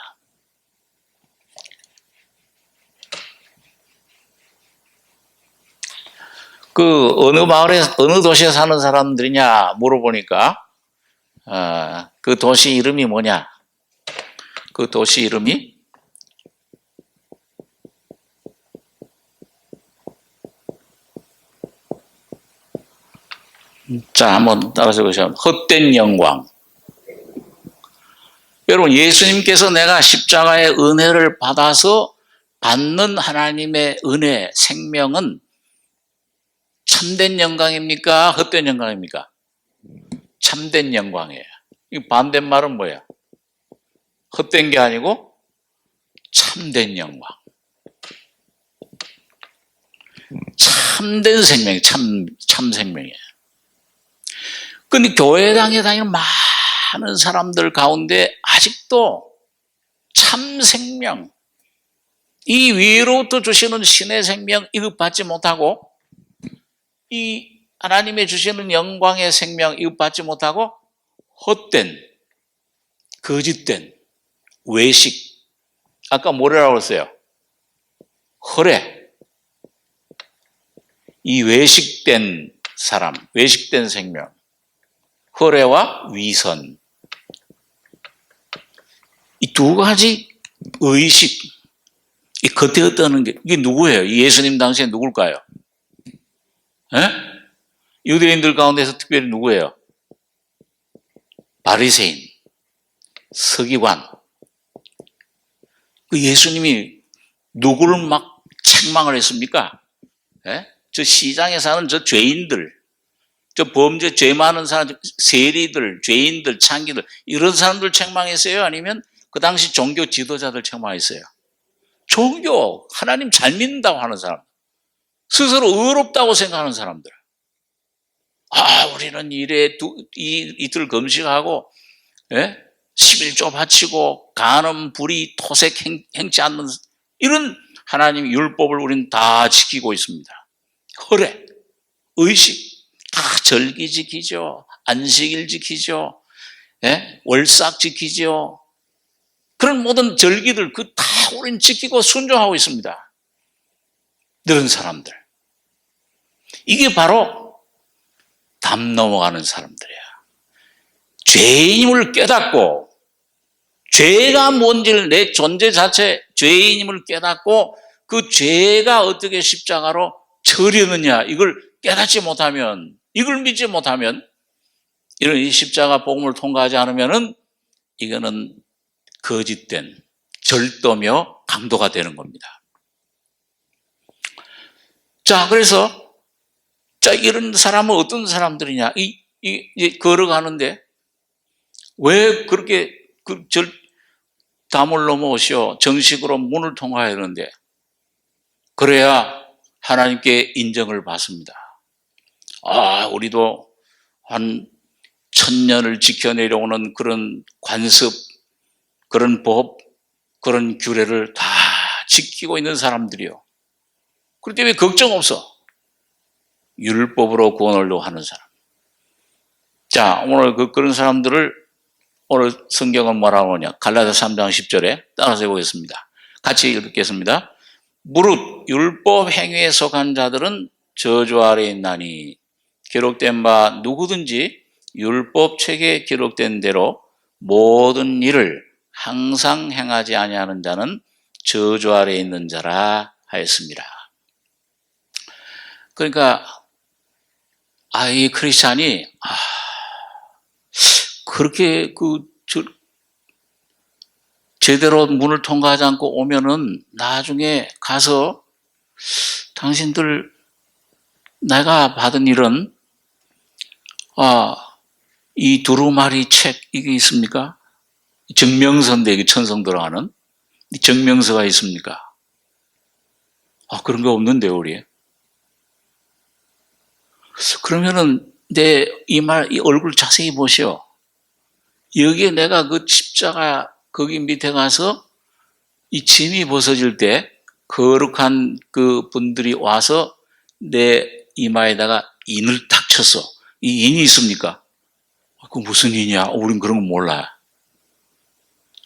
그 어느 마을에, 어느 도시에 사는 사람들이냐 물어보니까 그 도시 이름이 뭐냐? 그 도시 이름이 자, 한번 따라서 보시면 헛된 영광. 여러분, 예수님께서 내가 십자가의 은혜를 받아서 받는 하나님의 은혜, 생명은 참된 영광입니까? 헛된 영광입니까? 참된 영광이에요. 이 반대말은 뭐야? 헛된 게 아니고 참된 영광. 참된 생명, 참 생명이에요. 근데 교회당에 다니는 많은 사람들 가운데 아직도 참 생명, 이 위로부터 주시는 신의 생명 이것 받지 못하고, 이 하나님의 주시는 영광의 생명 이것 받지 못하고 헛된, 거짓된 외식, 아까 뭐라고 했어요? 허례. 이 외식된 사람, 외식된 생명, 허례와 위선, 이 두 가지 의식, 이 겉에 떠는 게, 이게 누구예요? 예수님 당시에 누굴까요? 유대인들 가운데서 특별히 누구예요? 바리새인, 서기관. 그 예수님이 누구를 막 책망을 했습니까? 저 시장에 사는 저 죄인들, 저 범죄, 죄 많은 사람, 세리들, 죄인들, 창기들, 이런 사람들 책망했어요? 아니면 그 당시 종교 지도자들 책망했어요? 종교, 하나님 잘 믿는다고 하는 사람, 스스로 의롭다고 생각하는 사람들. 우리는 이틀 금식하고, 11조 바치고, 간음, 불의, 토색 행치 않는, 이런 하나님 율법을 우리는 다 지키고 있습니다. 허례, 의식, 다 절기 지키죠. 안식일 지키죠. 월삭 지키죠. 그런 모든 절기들, 그 다 우리는 지키고 순종하고 있습니다. 이런 사람들. 이게 바로 담 넘어가는 사람들이야. 죄인임을 깨닫고, 죄가 뭔지를, 내 존재 자체 죄인임을 깨닫고, 그 죄가 어떻게 십자가로 처리느냐, 이걸 깨닫지 못하면, 이걸 믿지 못하면, 이런 이 십자가 복음을 통과하지 않으면은, 이거는 거짓된 절도며 강도가 되는 겁니다. 자, 그래서, 자, 이런 사람은 어떤 사람들이냐, 걸어가는데, 왜 그렇게 담을 넘어오시오? 정식으로 문을 통과해야 되는데, 그래야 하나님께 인정을 받습니다. 우리도 한 1000년을 지켜내려오는 그런 관습, 그런 법, 그런 규례를 다 지키고 있는 사람들이요. 그렇기 때문에 걱정 없어. 율법으로 구원하려고 하는 사람. 자, 오늘 그런 사람들을 오늘 성경은 뭐라고 하냐? 갈라디아 3장 10절에 따라서 해보겠습니다. 같이 읽겠습니다. 무릇 율법 행위에 속한 자들은 저주 아래 있나니 기록된 바 누구든지 율법 책에 기록된 대로 모든 일을 항상 행하지 아니하는 자는 저주 아래 있는 자라 하였습니다. 그러니까 이 크리스찬이 그렇게 제대로 문을 통과하지 않고 오면은 나중에 가서 당신들 내가 받은 일은 이 두루마리 책 이게 있습니까? 증명서인데 이게 천성 들어가는 증명서가 있습니까? 그런 거 없는데요, 우리. 그러면은 내 이 얼굴 자세히 보시오. 여기에 내가 그 십자가 거기 밑에 가서 이 짐이 벗어질 때 거룩한 그 분들이 와서 내 이마에다가 인을 탁 쳤어. 이 인이 있습니까? 그 무슨 인이야? 우린 그런 거 몰라요.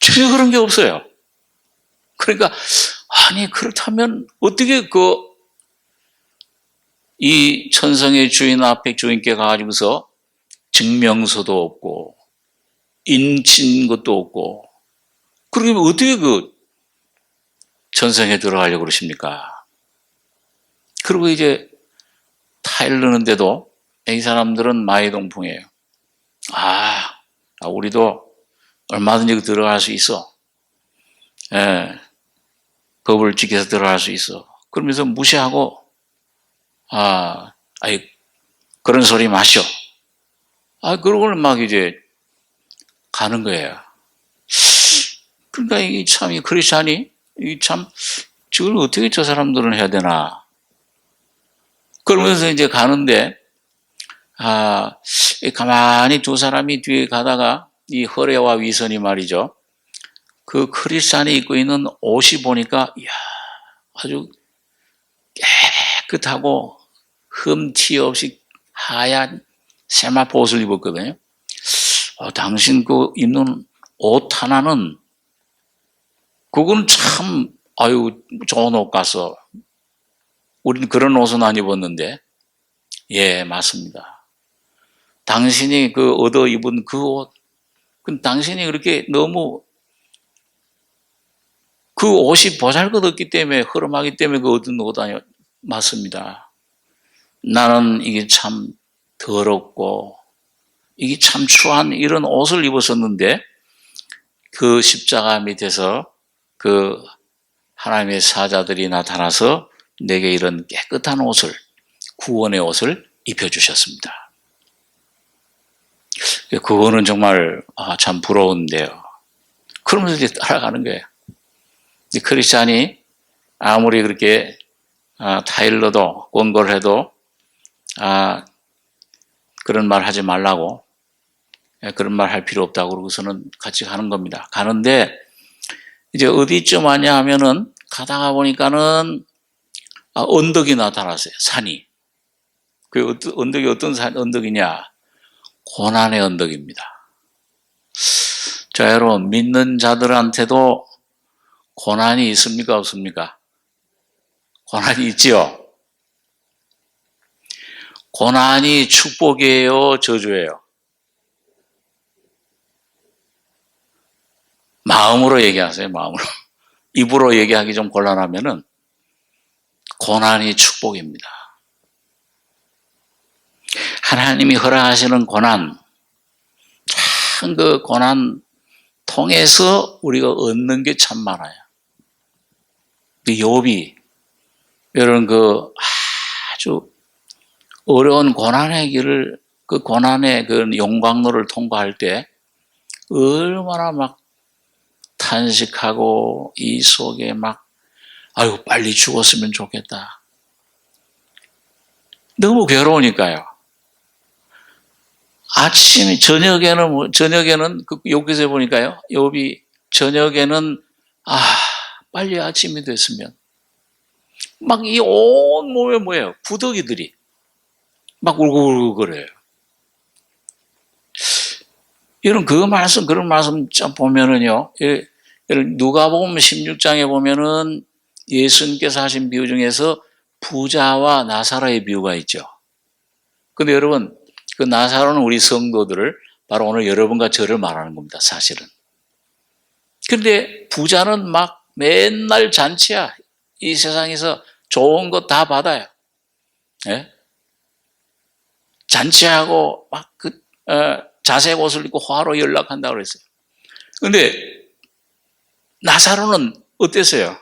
전혀 그런 게 없어요. 그러니까 그렇다면 어떻게 이 천성의 주인 앞에 주인께 가가지고서 증명서도 없고 인친 것도 없고 그러면 어떻게 천성에 들어가려고 그러십니까? 그리고 이제 타일 넣는데도 이 사람들은 마이동풍이에요. 우리도 얼마든지 들어갈 수 있어. 법을 지켜서 들어갈 수 있어. 그러면서 무시하고 그런 소리 마셔. 그러고는 막 이제 가는 거예요. 그러니까 이 크리스찬이 저걸 어떻게 저 사람들은 해야 되나. 그러면서 이제 가는데 가만히 두 사람이 뒤에 가다가 이 허례와 위선이 말이죠. 그 크리스찬이 입고 있는 옷이 보니까 아주 깨끗하고 흠티 없이 하얀 세마포 옷을 입었거든요. 당신 입는 옷 하나는 그건 참 좋은 옷 같소. 우리는 그런 옷은 안 입었는데. 예, 맞습니다. 당신이 얻어 입은 그 옷, 당신이 그렇게 너무 그 옷이 보잘것없기 때문에 허름하기 때문에 얻은 옷 아니요. 맞습니다. 나는 이게 참 더럽고 이게 참 추한 이런 옷을 입었었는데 그 십자가 밑에서 하나님의 사자들이 나타나서 내게 이런 깨끗한 옷을 구원의 옷을 입혀주셨습니다. 그거는 정말 참 부러운데요. 그러면서 이제 따라가는 거예요. 크리스찬이 아무리 그렇게 타일러도 권고를 해도 그런 말 하지 말라고 그런 말 할 필요 없다고 그러고서는 같이 가는 겁니다. 가는데 이제 어디쯤 왔냐 하면은 가다가 보니까는 언덕이 나타났어요. 산이. 그 언덕이 어떤 언덕이냐? 고난의 언덕입니다. 자, 여러분 믿는 자들한테도 고난이 있습니까? 없습니까? 고난이 있지요. 고난이 축복이에요? 저주예요? 마음으로 얘기하세요. 마음으로. 입으로 얘기하기 좀 곤란하면은 고난이 축복입니다. 하나님이 허락하시는 고난, 참 그 고난 통해서 우리가 얻는 게 참 많아요. 욥이 이런 아주 어려운 고난의 길을 그 고난의 그 용광로를 통과할 때 얼마나 막 탄식하고 이 속에 막 빨리 죽었으면 좋겠다. 너무 괴로우니까요. 아침에 저녁에는 여기서 보니까요. 욥이 저녁에는 빨리 아침이 됐으면 막 이 온 몸에 뭐예요? 구더기들이 막 울고울고 그래요. 이런 그런 말씀 참 보면은요. 누가복음 16장에 보면은 예수님께서 하신 비유 중에서 부자와 나사로의 비유가 있죠. 근데 여러분, 그 나사로는 우리 성도들을 바로 오늘 여러분과 저를 말하는 겁니다, 사실은. 근데 부자는 막 맨날 잔치야. 이 세상에서 좋은 거 다 받아요. 예? 잔치하고 막 자색 옷을 입고 화로 연락한다고 그랬어요. 근데 나사로는 어땠어요?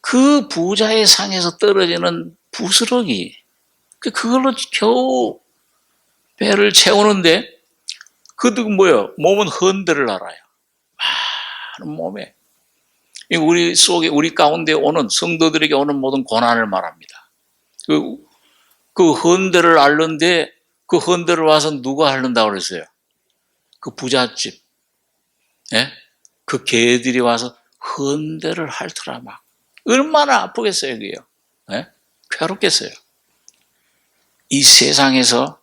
그 부자의 상에서 떨어지는 부스러기, 그걸로 겨우 배를 채우는데 그도 뭐예요? 몸은 헌들을 알아요. 몸에. 우리 속에, 우리 가운데 오는, 성도들에게 오는 모든 고난을 말합니다. 그 헌들을 앓는데 그 헌들을 와서 누가 앓는다고 그랬어요? 그 부잣집. 예? 그 개들이 와서 헌들을 핥더라 막. 얼마나 아프겠어요, 그게요. 예? 괴롭겠어요. 이 세상에서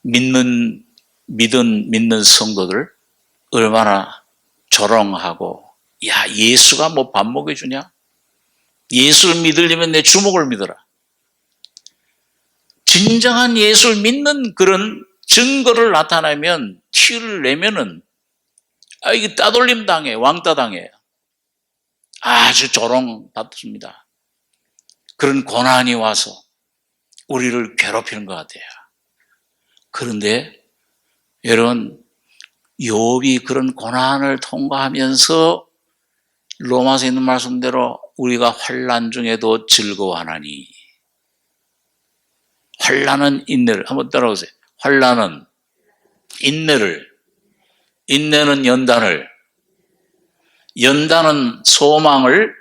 믿는 성도들 얼마나 조롱하고, 야, 예수가 뭐 밥 먹여주냐? 예수를 믿으려면 내 주먹을 믿어라. 진정한 예수를 믿는 그런 증거를 나타내면, 티를 내면은, 이게 따돌림 당해, 왕따 당해요. 아주 조롱받습니다. 그런 고난이 와서 우리를 괴롭히는 것 같아요. 그런데 여러분, 욥이 그런 고난을 통과하면서 로마서에 있는 말씀대로 우리가 환난 중에도 즐거워하나니. 환난은 인내를, 한번 따라오세요. 환난은 인내를, 인내는 연단을, 연단은 소망을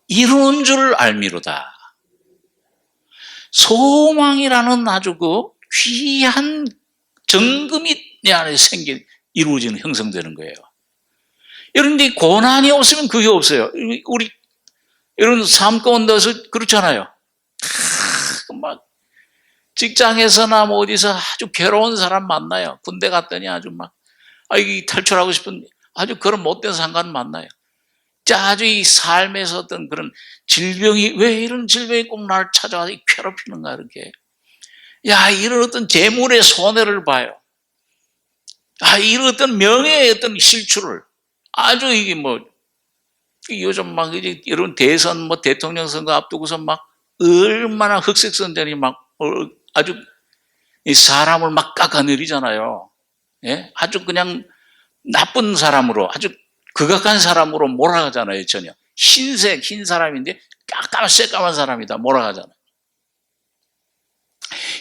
이루는 줄 알미로다. 소망이라는 아주 그 귀한 정금이 내 안에 이루어지는, 형성되는 거예요. 여러분들 고난이 없으면 그게 없어요. 우리 이런 삶 가운데서 그렇잖아요. 막 직장에서나 뭐 어디서 아주 괴로운 사람 만나요. 군대 갔더니 아주 막 이게 탈출하고 싶은 아주 그런 못된 상관 만나요. 아주 이 삶에서 어떤 그런 질병이, 왜 이런 질병이 꼭 나를 찾아와서 괴롭히는가, 이렇게. 야, 이런 어떤 재물의 손해를 봐요. 이런 어떤 명예의 어떤 실추를. 아주 이게 뭐, 요즘 막 이런 대선, 뭐 대통령 선거 앞두고서 막 얼마나 흑색선전이 막 아주 사람을 막 깎아내리잖아요. 예? 아주 그냥 나쁜 사람으로, 아주 극악한 사람으로 몰아가잖아요, 전혀. 흰 사람인데 새까만 사람이다, 몰아가잖아요.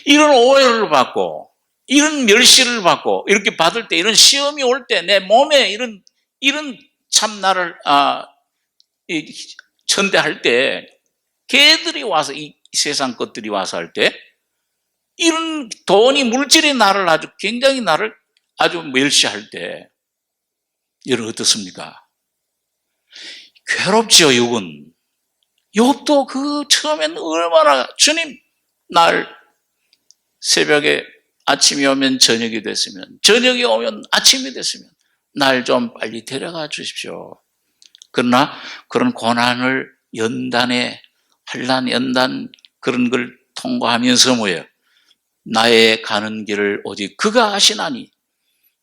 이런 오해를 받고, 이런 멸시를 받고, 이렇게 받을 때, 이런 시험이 올 때, 내 몸에 이런 참 나를, 천대할 때, 개들이 와서, 이 세상 것들이 와서 할 때, 이런 돈이, 물질이 나를 아주 굉장히 나를 아주 멸시할 때, 여러분 어떻습니까? 괴롭지요, 욥은. 욥도 그 처음엔 얼마나, 주님, 날 새벽에 아침이 오면 저녁이 됐으면, 저녁이 오면 아침이 됐으면 날 좀 빨리 데려가 주십시오. 그러나 그런 고난을 환난 연단 그런 걸 통과하면서 뭐예요? 나의 가는 길을 오직 그가 아시나니,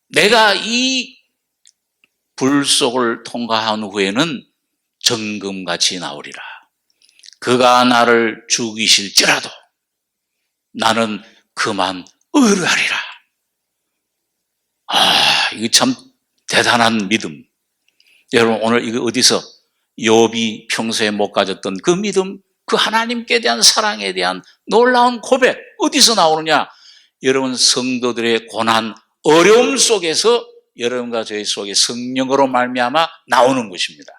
내가 이 불 속을 통과한 후에는 정금같이 나오리라. 그가 나를 죽이실지라도 나는 그만 의뢰하리라. 이거 참 대단한 믿음. 여러분, 오늘 이거 어디서 욥이 평소에 못 가졌던 그 믿음, 그 하나님께 대한 사랑에 대한 놀라운 고백, 어디서 나오느냐? 여러분, 성도들의 고난, 어려움 속에서 여러분과 저희 속에 성령으로 말미암아 나오는 것입니다.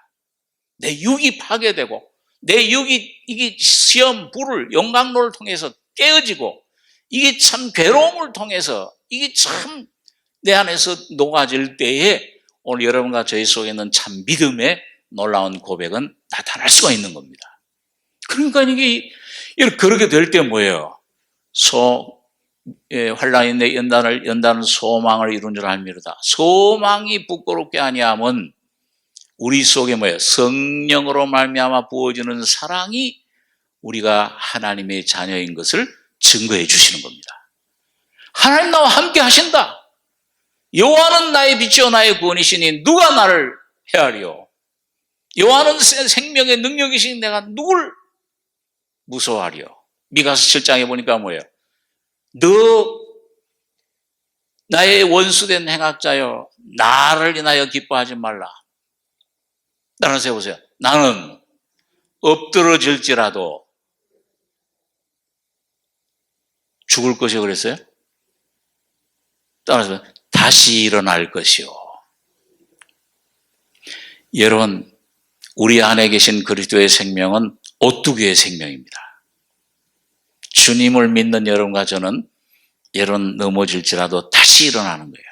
내 육이 파괴되고, 내 육이 이게 시험, 불을, 용광로를 통해서 깨어지고, 이게 참 괴로움을 통해서 이게 참 내 안에서 녹아질 때에 오늘 여러분과 저희 속에 있는 참 믿음의 놀라운 고백은 나타날 수가 있는 겁니다. 그러니까 이게 그렇게 될 때 뭐예요? 환난이 내 연단은 소망을 이룬 줄 알미로다. 소망이 부끄럽게 아니하면 우리 속에 뭐예요? 성령으로 말미암아 부어지는 사랑이 우리가 하나님의 자녀인 것을 증거해 주시는 겁니다. 하나님 나와 함께 하신다. 여호와는 나의 빛이요 나의 구원이시니 누가 나를 헤아리요. 여호와는 생명의 능력이시니 내가 누굴 무서워하리요. 미가서 7장에 보니까 뭐예요? 너 나의 원수된 행악자여 나를 인하여 기뻐하지 말라. 따라서 해보세요. 나는 엎드러질지라도 죽을 것이요 그랬어요? 따라서 다시 일어날 것이요. 여러분, 우리 안에 계신 그리스도의 생명은 오뚜기의 생명입니다. 주님을 믿는 여러분과 저는 여러분 넘어질지라도 다시 일어나는 거예요.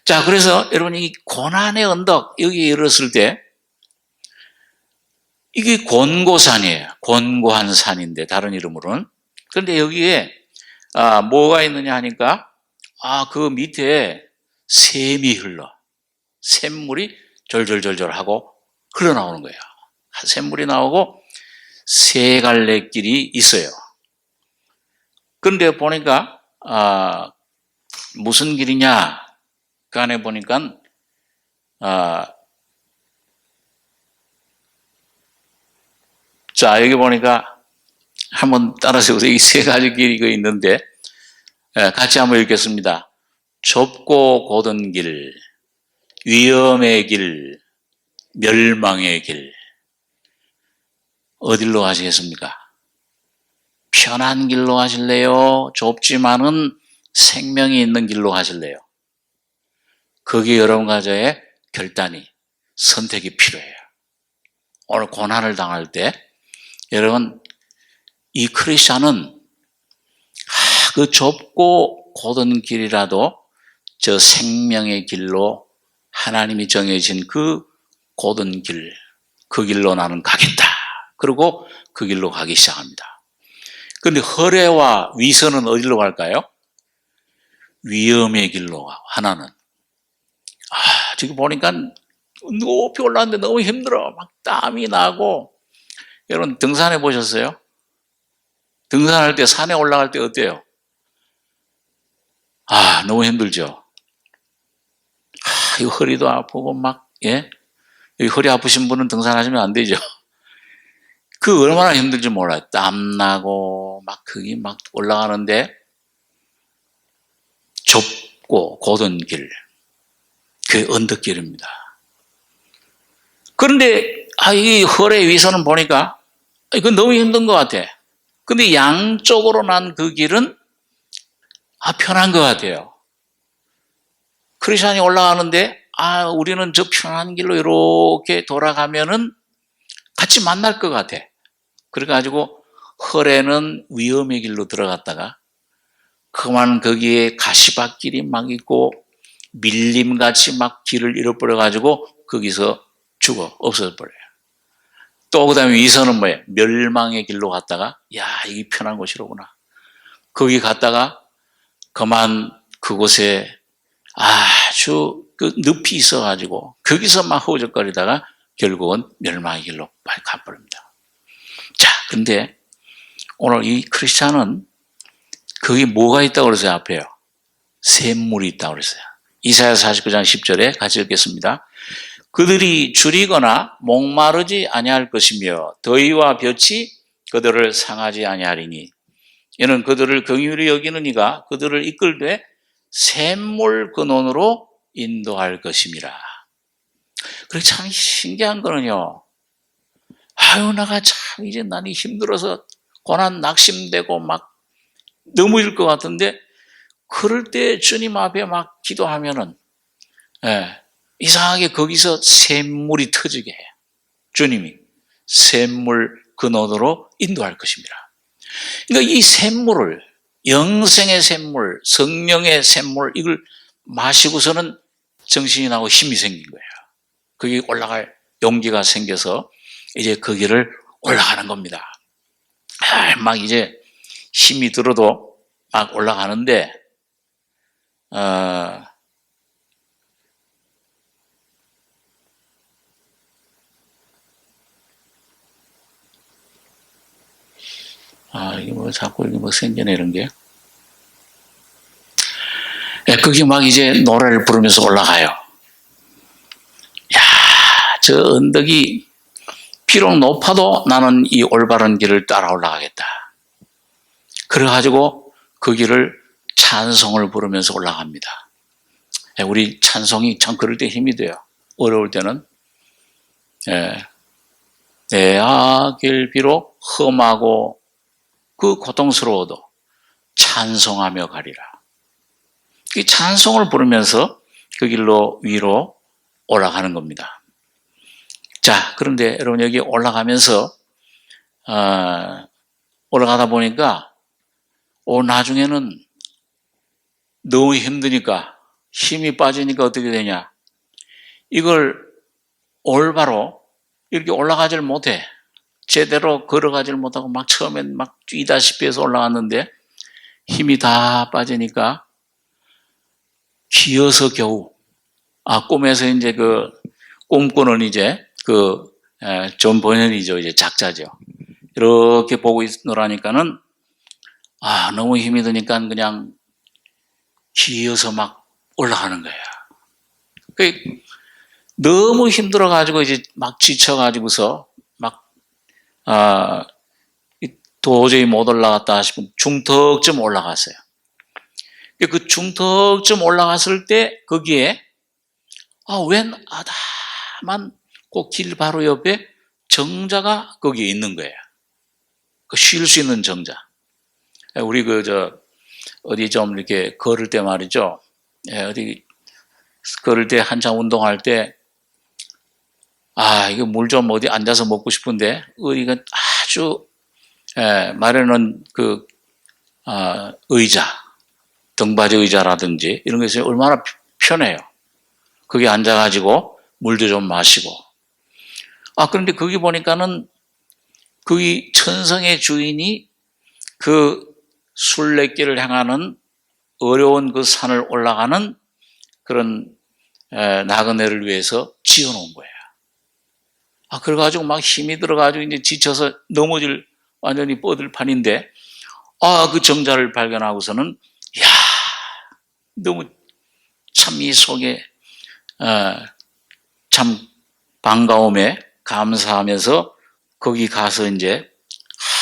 자, 그래서 여러분 이 고난의 언덕 여기에 이르렀을 때 이게 곤고산이에요. 곤고한 산인데 다른 이름으로는. 그런데 여기에 뭐가 있느냐 하니까 그 밑에 샘이 흘러. 샘물이 절절절절 하고 흘러나오는 거예요. 샘물이 나오고 세 갈래 길이 있어요. 그런데 보니까 무슨 길이냐? 그 안에 보니까 자, 여기 보니까 한번 따라서 보세요. 이 세 가지 길이 있는데 같이 한번 읽겠습니다. 좁고 고든 길, 위험의 길, 멸망의 길. 어디로 가시겠습니까? 편한 길로 가실래요? 좁지만은 생명이 있는 길로 가실래요? 거기에 여러분과 저의 결단이, 선택이 필요해요. 오늘 고난을 당할 때 여러분 이 크리스찬은 그 좁고 고든 길이라도 저 생명의 길로 하나님이 정해진 그 고든 길, 그 길로 나는 가겠다. 그리고 그 길로 가기 시작합니다. 그런데 허례와 위선은 어디로 갈까요? 위험의 길로 가. 하나는 지금 보니까 높이 올라왔는데 너무 힘들어. 막 땀이 나고. 여러분 등산해 보셨어요? 등산할 때 산에 올라갈 때 어때요? 너무 힘들죠. 이 허리도 아프고 여기 허리 아프신 분은 등산하시면 안 되죠. 그 얼마나 힘들지 몰라요. 땀 나고 거기 올라가는데 좁고 고든 길, 그 언덕길입니다. 그런데 이 허리 위선은 보니까 이건 너무 힘든 것 같아. 근데 양쪽으로 난 그 길은 편한 것 같아요. 크리스찬이 올라가는데 우리는 저 편한 길로 이렇게 돌아가면은 같이 만날 것 같아. 그래가지고 허레는 위험의 길로 들어갔다가 그만 거기에 가시밭길이 막 있고 밀림같이 막 길을 잃어버려가지고 거기서 죽어 없어져버려요. 또 그 다음에 위선은 뭐예요? 멸망의 길로 갔다가 이게 편한 곳이로구나. 거기 갔다가 그만 그곳에 아주 그 늪이 있어가지고 거기서 막 허우적거리다가 결국은 멸망의 길로 가버립니다. 자, 근데 오늘 이 크리스찬은 거기 뭐가 있다고 그랬어요? 앞에요. 샘물이 있다고 그랬어요. 이사야 49장 10절에 같이 읽겠습니다. 그들이 줄이거나 목마르지 아니할 것이며 더위와 볕이 그들을 상하지 아니하리니 이는 그들을 긍휼히 여기는 이가 그들을 이끌되 샘물 근원으로 인도할 것임이라. 그래 참 신기한 거는요. 내가 참 이제 나니 힘들어서 고난 낙심되고 막 넘어질 것 같은데 그럴 때 주님 앞에 막 기도하면은 이상하게 거기서 샘물이 터지게 해요. 주님이 샘물 근원으로 인도할 것입니다. 그러니까 이 샘물을 영생의 샘물, 성령의 샘물 이걸 마시고서는 정신이 나고 힘이 생긴 거예요. 거기 올라갈 용기가 생겨서 이제 거기를 올라가는 겁니다. 막 이제 힘이 들어도 막 올라가는데 이게 뭐 자꾸 이게 뭐 생겨내 이런 게. 예, 거기 막 이제 노래를 부르면서 올라가요. 야, 저 언덕이 비록 높아도 나는 이 올바른 길을 따라 올라가겠다. 그래가지고 그 길을 찬송을 부르면서 올라갑니다. 예, 우리 찬송이 참 그럴 때 힘이 돼요. 어려울 때는. 예, 내 길 비록 험하고 그 고통스러워도 찬송하며 가리라. 이 찬송을 부르면서 그 길로 위로 올라가는 겁니다. 자, 그런데 여러분 여기 올라가면서 올라가다 보니까 나중에는 너무 힘드니까 힘이 빠지니까 어떻게 되냐? 이걸 올바로 이렇게 올라가질 못해. 제대로 걸어가질 못하고 막 처음엔 막 뛰다시피 해서 올라갔는데 힘이 다 빠지니까 기어서 겨우 꿈에서 이제 그 꿈꾸는 이제 존 버년이죠. 이제 작자죠. 이렇게 보고 있노라니까는 너무 힘이 드니까 그냥 기어서 막 올라가는 거야. 너무 힘들어가지고 이제 막 지쳐가지고서 막 도저히 못 올라갔다 싶으면 중턱쯤 올라갔어요. 그 중턱쯤 올라갔을 때 거기에 웬 아담한 그 길 바로 옆에 정자가 거기에 있는 거예요. 쉴 수 있는 정자. 우리 어디 좀 이렇게 걸을 때 말이죠. 어디 걸을 때 한참 운동할 때 이거 물 좀 어디 앉아서 먹고 싶은데 어디가 아주 마련한 의자, 등받이 의자라든지 이런 것이 얼마나 편해요. 거기 앉아가지고 물도 좀 마시고. 그런데 거기 보니까는 거기 천성의 주인이 그 순례길을 향하는 어려운 그 산을 올라가는 그런 나그네를 위해서 지어놓은 거예요. 그래가지고 막 힘이 들어가지고 이제 지쳐서 넘어질 완전히 뻗을 판인데, 그 정자를 발견하고서는, 너무 참 이 속에, 참 반가움에 감사하면서 거기 가서 이제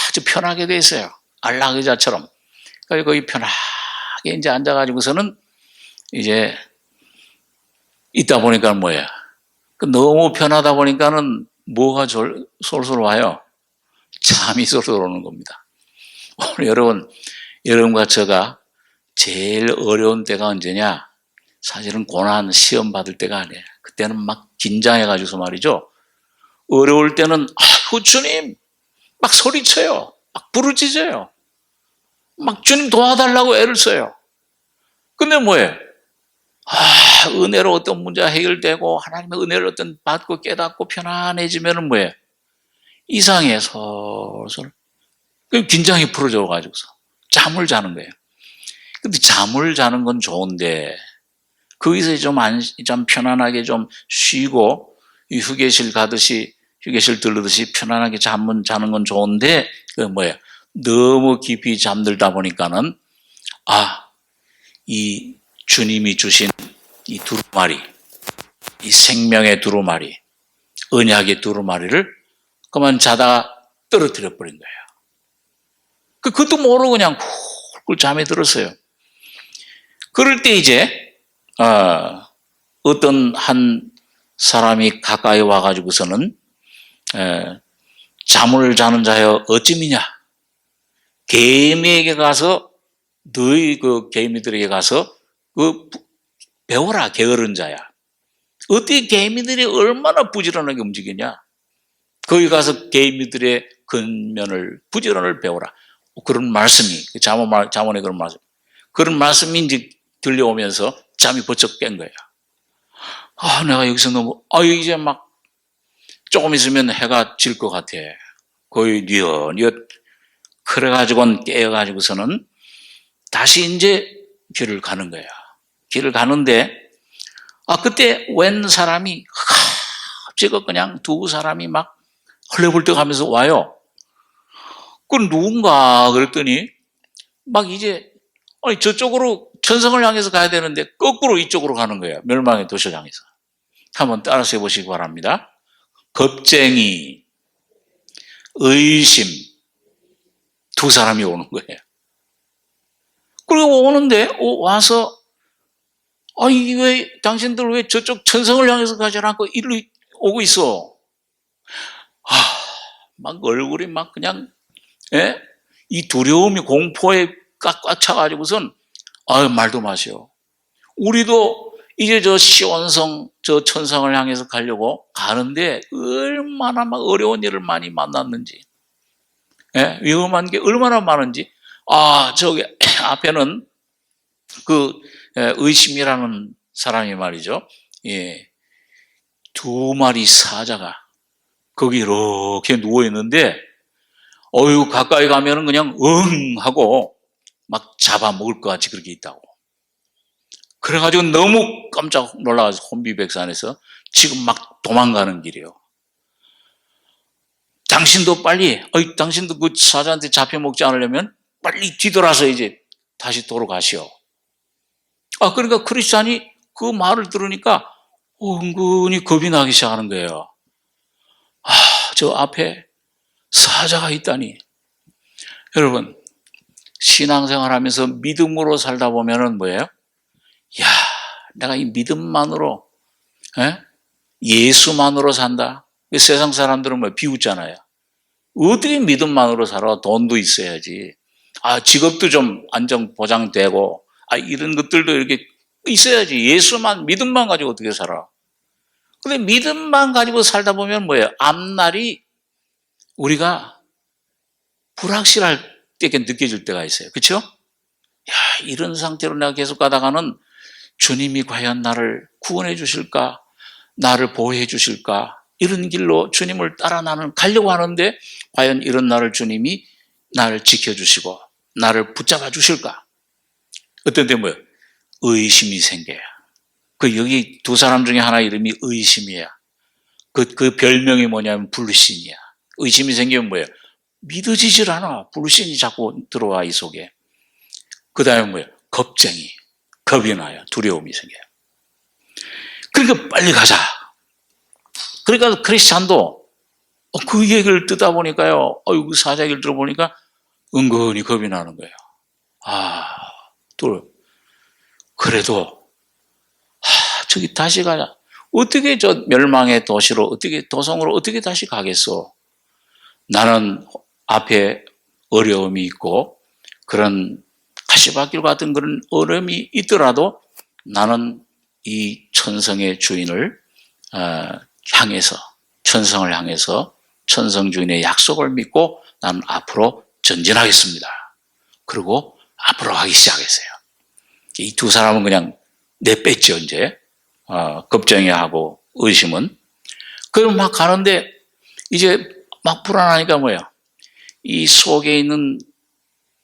아주 편하게 돼 있어요. 안락의자처럼. 그래서 거기 편하게 이제 앉아가지고서는 이제 있다 보니까 뭐야. 너무 편하다 보니까는 뭐가 솔솔 와요? 잠이 솔솔 오는 겁니다. 오늘 여러분과 제가 제일 어려운 때가 언제냐? 사실은 고난, 시험 받을 때가 아니에요. 그때는 막 긴장해가지고서 말이죠. 어려울 때는, 주님! 막 소리쳐요. 막 부르짖어요. 막 주님 도와달라고 애를 써요. 근데 뭐예요? 은혜로 어떤 문제가 해결되고 하나님의 은혜를 어떤 받고 깨닫고 편안해지면은 뭐예요? 이상해 솔솔. 긴장이 풀어져 가지고서 잠을 자는 거예요. 근데 잠을 자는 건 좋은데 거기서 좀 편안하게 좀 쉬고 휴게실 들르듯이 편안하게 잠은 자는 건 좋은데 뭐예요? 너무 깊이 잠들다 보니까는 이 주님이 주신 이 두루마리, 이 생명의 두루마리, 언약의 두루마리를 그만 자다가 떨어뜨려 버린 거예요. 그것도 모르고 그냥 훌훌 잠에 들었어요. 그럴 때 이제 어떤 한 사람이 가까이 와가지고서는 잠을 자는 자여 어찌미냐, 개미에게 가서 너희 그 개미들에게 가서 배워라. 게으른 자야. 어떻게 개미들이 얼마나 부지런하게 움직이냐. 거기 가서 개미들의 근면을 부지런을 배워라. 그런 말씀이 잠언에 그런 말씀이 이제 들려오면서 잠이 번쩍 깬 거예요. 내가 여기서 너무 이제 막 조금 있으면 해가 질 것 같아. 거의 뉘엿뉘엿 그래가지고는 깨어가지고서는 다시 이제 길을 가는 거야. 길을 가는데 그때 웬 사람이 갑자기 그냥 두 사람이 막 헐레벌떡 하면서 와요. 그건 누군가 그랬더니 막 이제 아니 저쪽으로 천성을 향해서 가야 되는데 거꾸로 이쪽으로 가는 거예요. 멸망의 도시를 향해서. 한번 따라서 해보시기 바랍니다. 겁쟁이, 의심 두 사람이 오는 거예요. 그리고 오는데 와서 아니 왜 당신들 왜 저쪽 천성을 향해서 가지 않고 이리로 오고 있어? 막 얼굴이 막 그냥 이 두려움이 공포에 꽉 차가지고선 말도 마세요. 우리도 이제 저 시온성 저 천성을 향해서 가려고 가는데 얼마나 막 어려운 일을 많이 만났는지, 위험한 게 얼마나 많은지. 저기 앞에는 그 의심이라는 사람이 말이죠. 두 마리 사자가 거기 이렇게 누워 있는데 가까이 가면은 그냥 하고 막 잡아먹을 것 같이 그렇게 있다고. 그래가지고 너무 깜짝 놀라서 혼비백산해서 지금 막 도망가는 길이에요. 당신도 빨리, 당신도 그 사자한테 잡혀먹지 않으려면 빨리 뒤돌아서 이제 다시 돌아가시오. 그러니까 크리스찬이 그 말을 들으니까 은근히 겁이 나기 시작하는 거예요. 저 앞에 사자가 있다니. 여러분, 신앙생활 하면서 믿음으로 살다 보면은 뭐예요? 내가 이 믿음만으로, 예수만으로 산다. 세상 사람들은 뭐 비웃잖아요. 어떻게 믿음만으로 살아? 돈도 있어야지. 직업도 좀 안정 보장되고, 이런 것들도 이렇게 있어야지. 예수만, 믿음만 가지고 어떻게 살아? 근데 믿음만 가지고 살다 보면 뭐예요? 앞날이 우리가 불확실할 때 느껴질 때가 있어요. 그렇죠? 이런 상태로 내가 계속 가다가는 주님이 과연 나를 구원해 주실까? 나를 보호해 주실까? 이런 길로 주님을 따라 나는 가려고 하는데 과연 이런 나를 주님이 나를 지켜주시고 나를 붙잡아 주실까? 어떤 때 뭐예요? 의심이 생겨요. 여기 두 사람 중에 하나 이름이 의심이야. 그 별명이 뭐냐면 불신이야. 의심이 생기면 뭐예요? 믿어지질 않아. 불신이 자꾸 들어와 이 속에. 그 다음에 뭐예요? 겁쟁이. 겁이 나요. 두려움이 생겨요. 그러니까 빨리 가자. 그러니까 크리스찬도 그 얘기를 듣다 보니까요. 그 사자 얘기를 들어보니까 은근히 겁이 나는 거예요. 그래도 저기 다시 가자. 어떻게 저 멸망의 도시로 어떻게 도성으로 어떻게 다시 가겠어? 나는 앞에 어려움이 있고 그런 가시밭길 같은 그런 어려움이 있더라도 나는 이 천성의 주인을 향해서 천성을 향해서 천성 주인의 약속을 믿고 나는 앞으로 전진하겠습니다. 그리고 앞으로 가기 시작했어요. 이 두 사람은 그냥 내뺐죠 이제 겁쟁이하고 의심은. 그럼 막 가는데 이제 막 불안하니까 뭐야? 이 속에 있는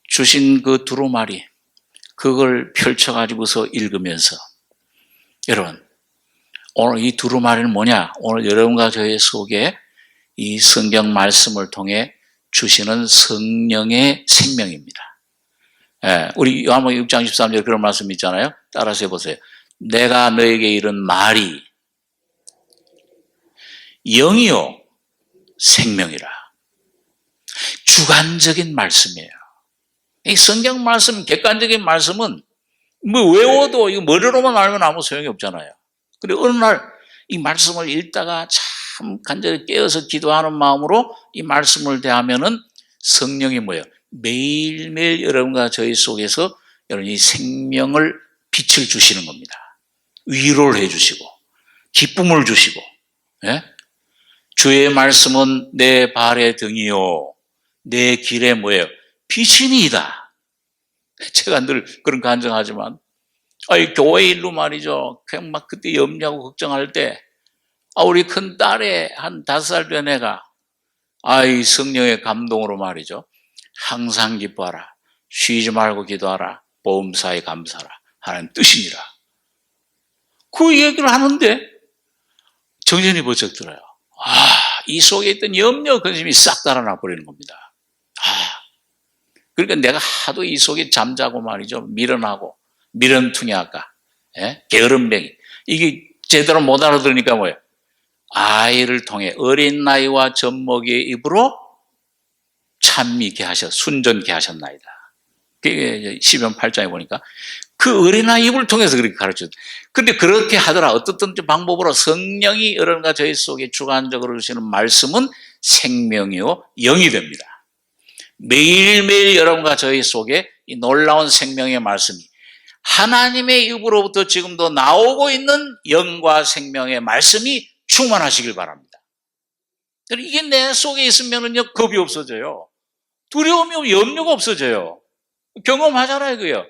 주신 그 두루마리 그걸 펼쳐가지고서 읽으면서 여러분 오늘 이 두루마리는 뭐냐? 오늘 여러분과 저의 속에 이 성경 말씀을 통해 주시는 성령의 생명입니다. 우리 요한복음 6장 13절에 그런 말씀 있잖아요. 따라서 해보세요. 내가 너에게 이른 말이 영이요 생명이라. 주관적인 말씀이에요. 이 성경 말씀, 객관적인 말씀은 뭐 외워도 이거 머리로만 알면 아무 소용이 없잖아요. 근데 어느 날 이 말씀을 읽다가 참 간절히 깨어서 기도하는 마음으로 이 말씀을 대하면은 성령이 뭐예요? 매일매일 여러분과 저희 속에서 여러분 이 생명을 빛을 주시는 겁니다. 위로를 해주시고 기쁨을 주시고 주의 말씀은 내 발의 등이요 내 길에 뭐예요? 빛이니이다. 제가 늘 그런 간증하지만 교회 일로 말이죠. 그냥 막 그때 염려하고 걱정할 때 우리 큰 딸의 한 5살 된 애가 이 성령의 감동으로 말이죠. 항상 기뻐하라. 쉬지 말고 기도하라. 보험사에 감사하라. 하나님 뜻이니라. 그 얘기를 하는데 정신이 번쩍 들어요. 이 속에 있던 염려, 근심이 싹 달아나 버리는 겁니다. 그러니까 내가 하도 이 속에 잠자고 말이죠. 미련하고, 미련퉁이할까, 게으름뱅이. 이게 제대로 못 알아들으니까 뭐예요? 아이를 통해 어린 나이와 젖먹이의 입으로 찬미케 하셨, 순전케 하셨나이다. 그게 시편 8장에 보니까 그 어린아이 입을 통해서 그렇게 가르쳤어요. 근데 그렇게 하더라. 어떻든 방법으로 성령이 여러분과 저희 속에 주관적으로 주시는 말씀은 생명이요 영이 됩니다. 매일매일 여러분과 저희 속에 이 놀라운 생명의 말씀이 하나님의 입으로부터 지금도 나오고 있는 영과 생명의 말씀이 충만하시길 바랍니다. 이게 내 속에 있으면은요, 겁이 없어져요. 두려움이 없고 염려가 없어져요. 경험하잖아요, 그요.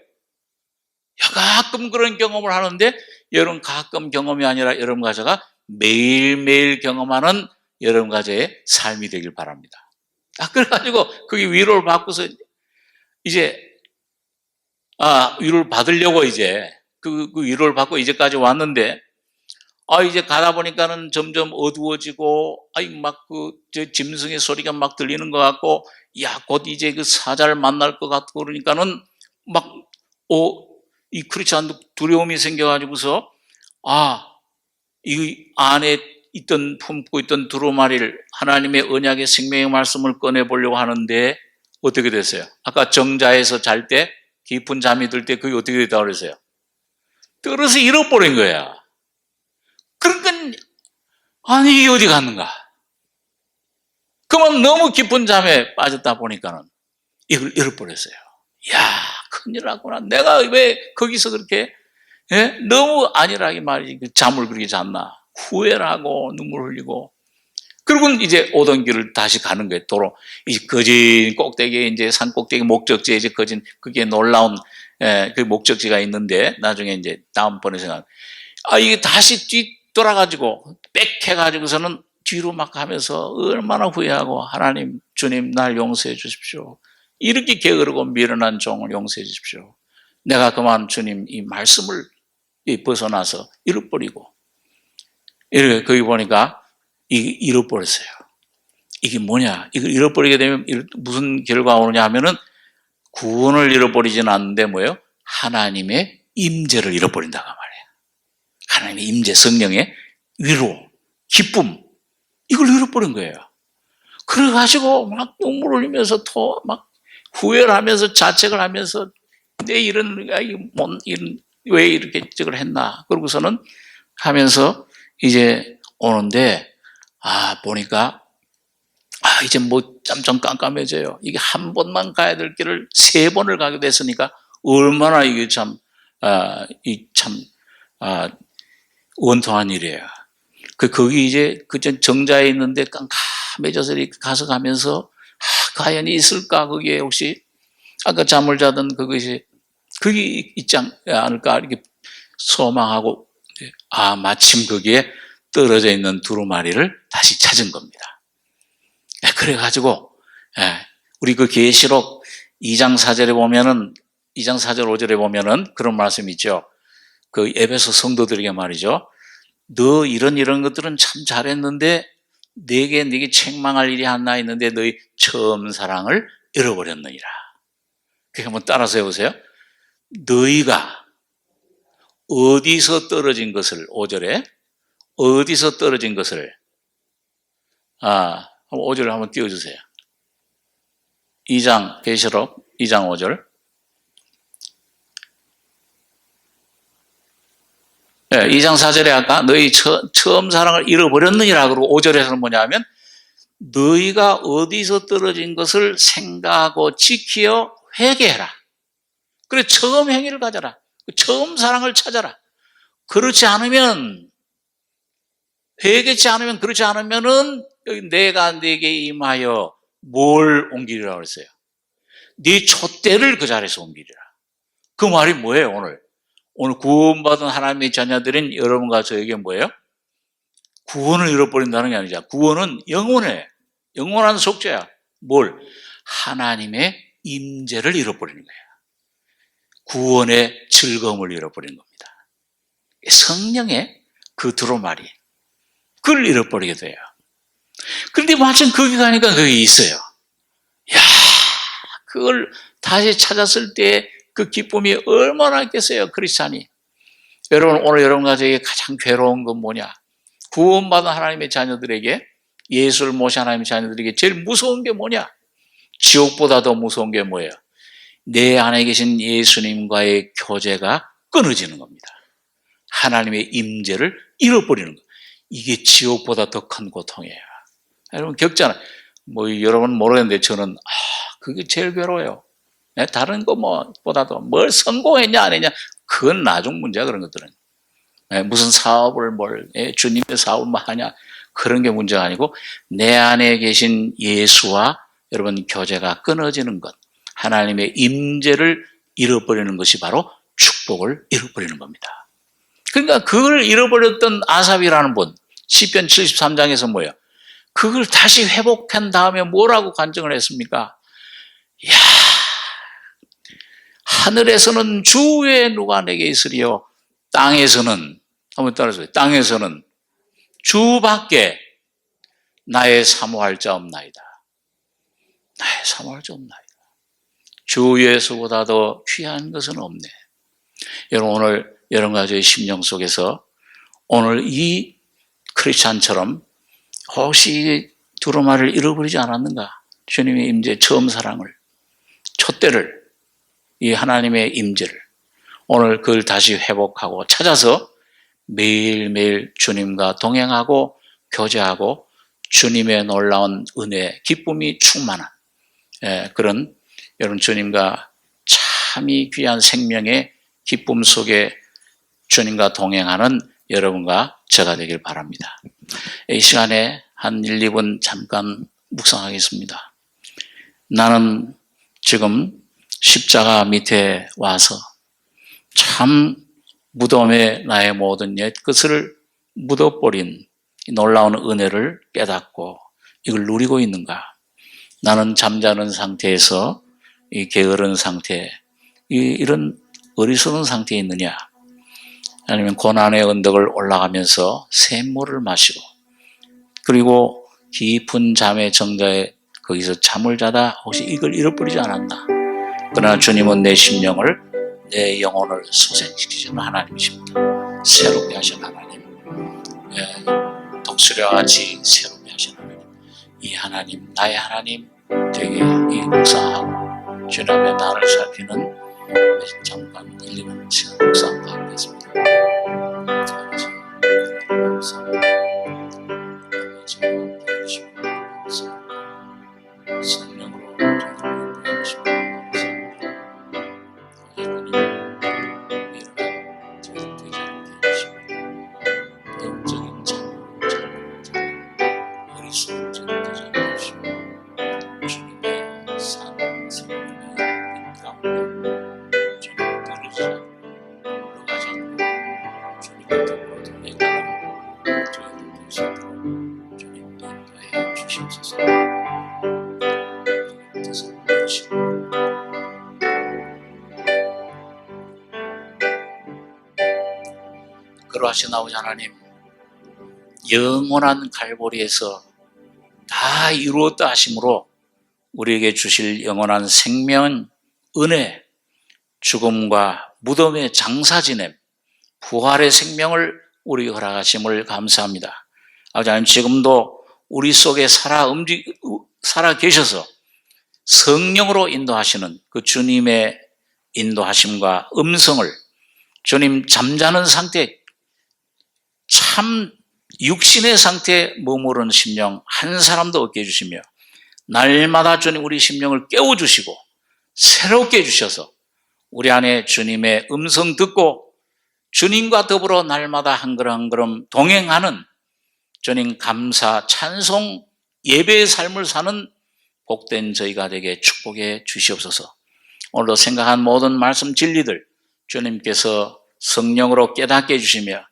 가끔 그런 경험을 하는데, 여러분 가끔 경험이 아니라 여러분과 제가 매일매일 경험하는 여러분과 저의 삶이 되길 바랍니다. 그래가지고 거기 위로를 받고서 이제 위로를 받으려고 이제 그 위로를 받고 이제까지 왔는데, 이제 가다 보니까는 점점 어두워지고, 막 짐승의 소리가 막 들리는 것 같고, 곧 이제 그 사자를 만날 것 같고 그러니까는 막, 이 그렇지 않은 두려움이 생겨가지고서, 이 안에 품고 있던 두루마리를 하나님의 언약의 생명의 말씀을 꺼내보려고 하는데, 어떻게 됐어요? 아까 정자에서 잘 때, 깊은 잠이 들 때 그게 어떻게 됐다고 그랬어요? 떨어서 잃어버린 거야. 그러니까, 이게 어디 갔는가? 그만 너무 깊은 잠에 빠졌다 보니까는 이걸 잃어버렸어요. 큰일 났구나. 내가 왜 거기서 그렇게, 너무 안일하게 말이지, 잠을 그렇게 잤나. 후회를 하고, 눈물 흘리고. 그리고 이제 오던 길을 다시 가는 거예요. 도로. 이 거진 꼭대기에 이제 산 꼭대기 목적지에 이제 거진 그게 놀라운, 그 목적지가 있는데, 나중에 이제 다음번에 생각, 이게 다시 뒤돌아가지고, 빽해가지고서는 뒤로 막 가면서 얼마나 후회하고, 하나님, 주님, 날 용서해 주십시오. 이렇게 게으르고 미련한 종을 용서해 주십시오. 내가 그만 주님 이 말씀을 벗어나서 잃어버리고, 이렇게 거기 보니까 잃어버렸어요. 이게 뭐냐? 이걸 잃어버리게 되면 무슨 결과가 오느냐 하면은 구원을 잃어버리지는 않는데 뭐예요? 하나님의 임재를 잃어버린다고 말이에요. 하나님의 임재, 성령의 위로, 기쁨, 이걸 잃어버린 거예요. 그래가지고 막 눈물 흘리면서 막 후회를 하면서 자책을 하면서 내 왜 이렇게 저걸 했나. 그러고서는 하면서 이제 오는데, 보니까, 이제 뭐 짬좀 깜깜해져요. 이게 한 번만 가야 될 길을 3번을 가게 됐으니까 얼마나 이게 원통한 일이에요. 거기 이제 정자에 있는데 깜깜해져서 이렇게 가면서, 과연 있을까? 그게 혹시, 아까 잠을 자던 그것이, 그게 있지 않을까? 이렇게 소망하고, 마침 거기에 떨어져 있는 두루마리를 다시 찾은 겁니다. 그래가지고, 우리 그 계시록 2장 4절에 보면은, 2장 4절 5절에 보면은 그런 말씀이 있죠. 그 에베소 성도들에게 말이죠. 너 이런 것들은 참 잘했는데, 네게 책망할 일이 하나 있는데 너희 처음 사랑을 잃어버렸느니라. 그게 한번 따라서 해보세요. 너희가 어디서 떨어진 것을, 5절에 어디서 떨어진 것을, 5절을 한번 띄워주세요. 2장 계시록 2장 5절. 2장 4절에 아까 너희 처음 사랑을 잃어버렸느니라 그러고 5절에서는 뭐냐면 너희가 어디서 떨어진 것을 생각하고 지키어 회개해라. 그래, 처음 행위를 가져라. 처음 사랑을 찾아라. 그렇지 않으면, 회개치 않으면, 그렇지 않으면은 내가 네게 임하여 뭘 옮기리라고 그랬어요? 네 촛대를 그 자리에서 옮기리라. 그 말이 뭐예요, 오늘? 오늘 구원받은 하나님의 자녀들인 여러분과 저에게 뭐예요? 구원을 잃어버린다는 게 아니죠. 구원은 영원한 속죄야. 뭘? 하나님의 임재를 잃어버리는 거예요. 구원의 즐거움을 잃어버리는 겁니다. 성령의 그 두루마리, 그걸 잃어버리게 돼요. 그런데 마침 거기 가니까 거기 있어요. 그걸 다시 찾았을 때 그 기쁨이 얼마나 있겠어요, 크리스찬이. 여러분, 오늘 여러분 가정에 가장 괴로운 건 뭐냐? 구원받은 하나님의 자녀들에게, 예수를 모신 하나님의 자녀들에게 제일 무서운 게 뭐냐? 지옥보다 더 무서운 게 뭐예요? 내 안에 계신 예수님과의 교제가 끊어지는 겁니다. 하나님의 임재를 잃어버리는 거. 이게 지옥보다 더 큰 고통이에요. 여러분 겪잖아요. 여러분 모르겠는데 저는 그게 제일 괴로워요. 다른 거 보다도 뭘 성공했냐 안 했냐 그건 나중 문제야. 그런 것들은 무슨 사업을 주님의 사업을 하냐 그런 게 문제가 아니고 내 안에 계신 예수와 여러분 교제가 끊어지는 것, 하나님의 임재를 잃어버리는 것이 바로 축복을 잃어버리는 겁니다. 그러니까 그걸 잃어버렸던 아삽이라는 분, 시편 73장에서 뭐예요? 그걸 다시 회복한 다음에 뭐라고 간증을 했습니까? 이야, 하늘에서는 주 외에 누가 내게 있으리요? 땅에서는, 한번 따라서요. 땅에서는 주밖에 나의 사모할 자 없나이다. 나의 사모할 자 없나이다. 주 예수보다 더 귀한 것은 없네. 여러분 오늘 여러 가지의 심령 속에서 오늘 이 크리스찬처럼 혹시 두루마리를 잃어버리지 않았는가? 주님의 임재 처음 사랑을, 촛대를, 이 하나님의 임재를 오늘 그걸 다시 회복하고 찾아서 매일매일 주님과 동행하고 교제하고 주님의 놀라운 은혜, 기쁨이 충만한 그런 여러분 주님과 참이 귀한 생명의 기쁨 속에 주님과 동행하는 여러분과 제가 되길 바랍니다. 이 시간에 한 1, 2분 잠깐 묵상하겠습니다. 나는 지금 십자가 밑에 와서 참 무덤에 나의 모든 옛 것을 묻어버린 놀라운 은혜를 깨닫고 이걸 누리고 있는가? 나는 잠자는 상태에서 이 게으른 상태, 이런 어리석은 상태에 있느냐? 아니면 고난의 언덕을 올라가면서 샘물을 마시고 그리고 깊은 잠의 정자에 거기서 잠을 자다 혹시 이걸 잃어버리지 않았나? 그러나 주님은 내 심령을, 내 영혼을 소생시키시는 하나님이십니다. 새롭게 하신 하나님, 독수리와 같이 새롭게 하신 하나님, 이 하나님, 나의 하나님 되게 이 묵상하고 주님의 나를 살피는 잠깐 1, 2분 시간 묵상하겠습니다. 성령으로 그러하신 아버지 하나님, 영원한 갈보리에서 다 이루었다 하심으로 우리에게 주실 영원한 생명, 은혜, 죽음과 무덤의 장사 지냄, 부활의 생명을 우리에게 허락하심을 감사합니다. 아버지 하나님, 지금도 우리 속에 살아 계셔서 성령으로 인도하시는 그 주님의 인도하심과 음성을 주님 잠자는 상태, 참 육신의 상태에 머무르는 심령 한 사람도 없게 해주시며 날마다 주님 우리 심령을 깨워주시고 새롭게 해주셔서 우리 안에 주님의 음성 듣고 주님과 더불어 날마다 한 걸음 한 걸음 동행하는 주님 감사, 찬송, 예배의 삶을 사는 복된 저희가 되게 축복해 주시옵소서. 오늘도 생각한 모든 말씀 진리들 주님께서 성령으로 깨닫게 해주시며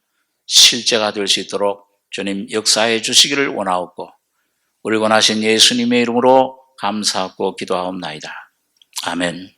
실제가 될 수 있도록 주님 역사해 주시기를 원하옵고 우리 원하신 예수님의 이름으로 감사하고 기도하옵나이다. 아멘.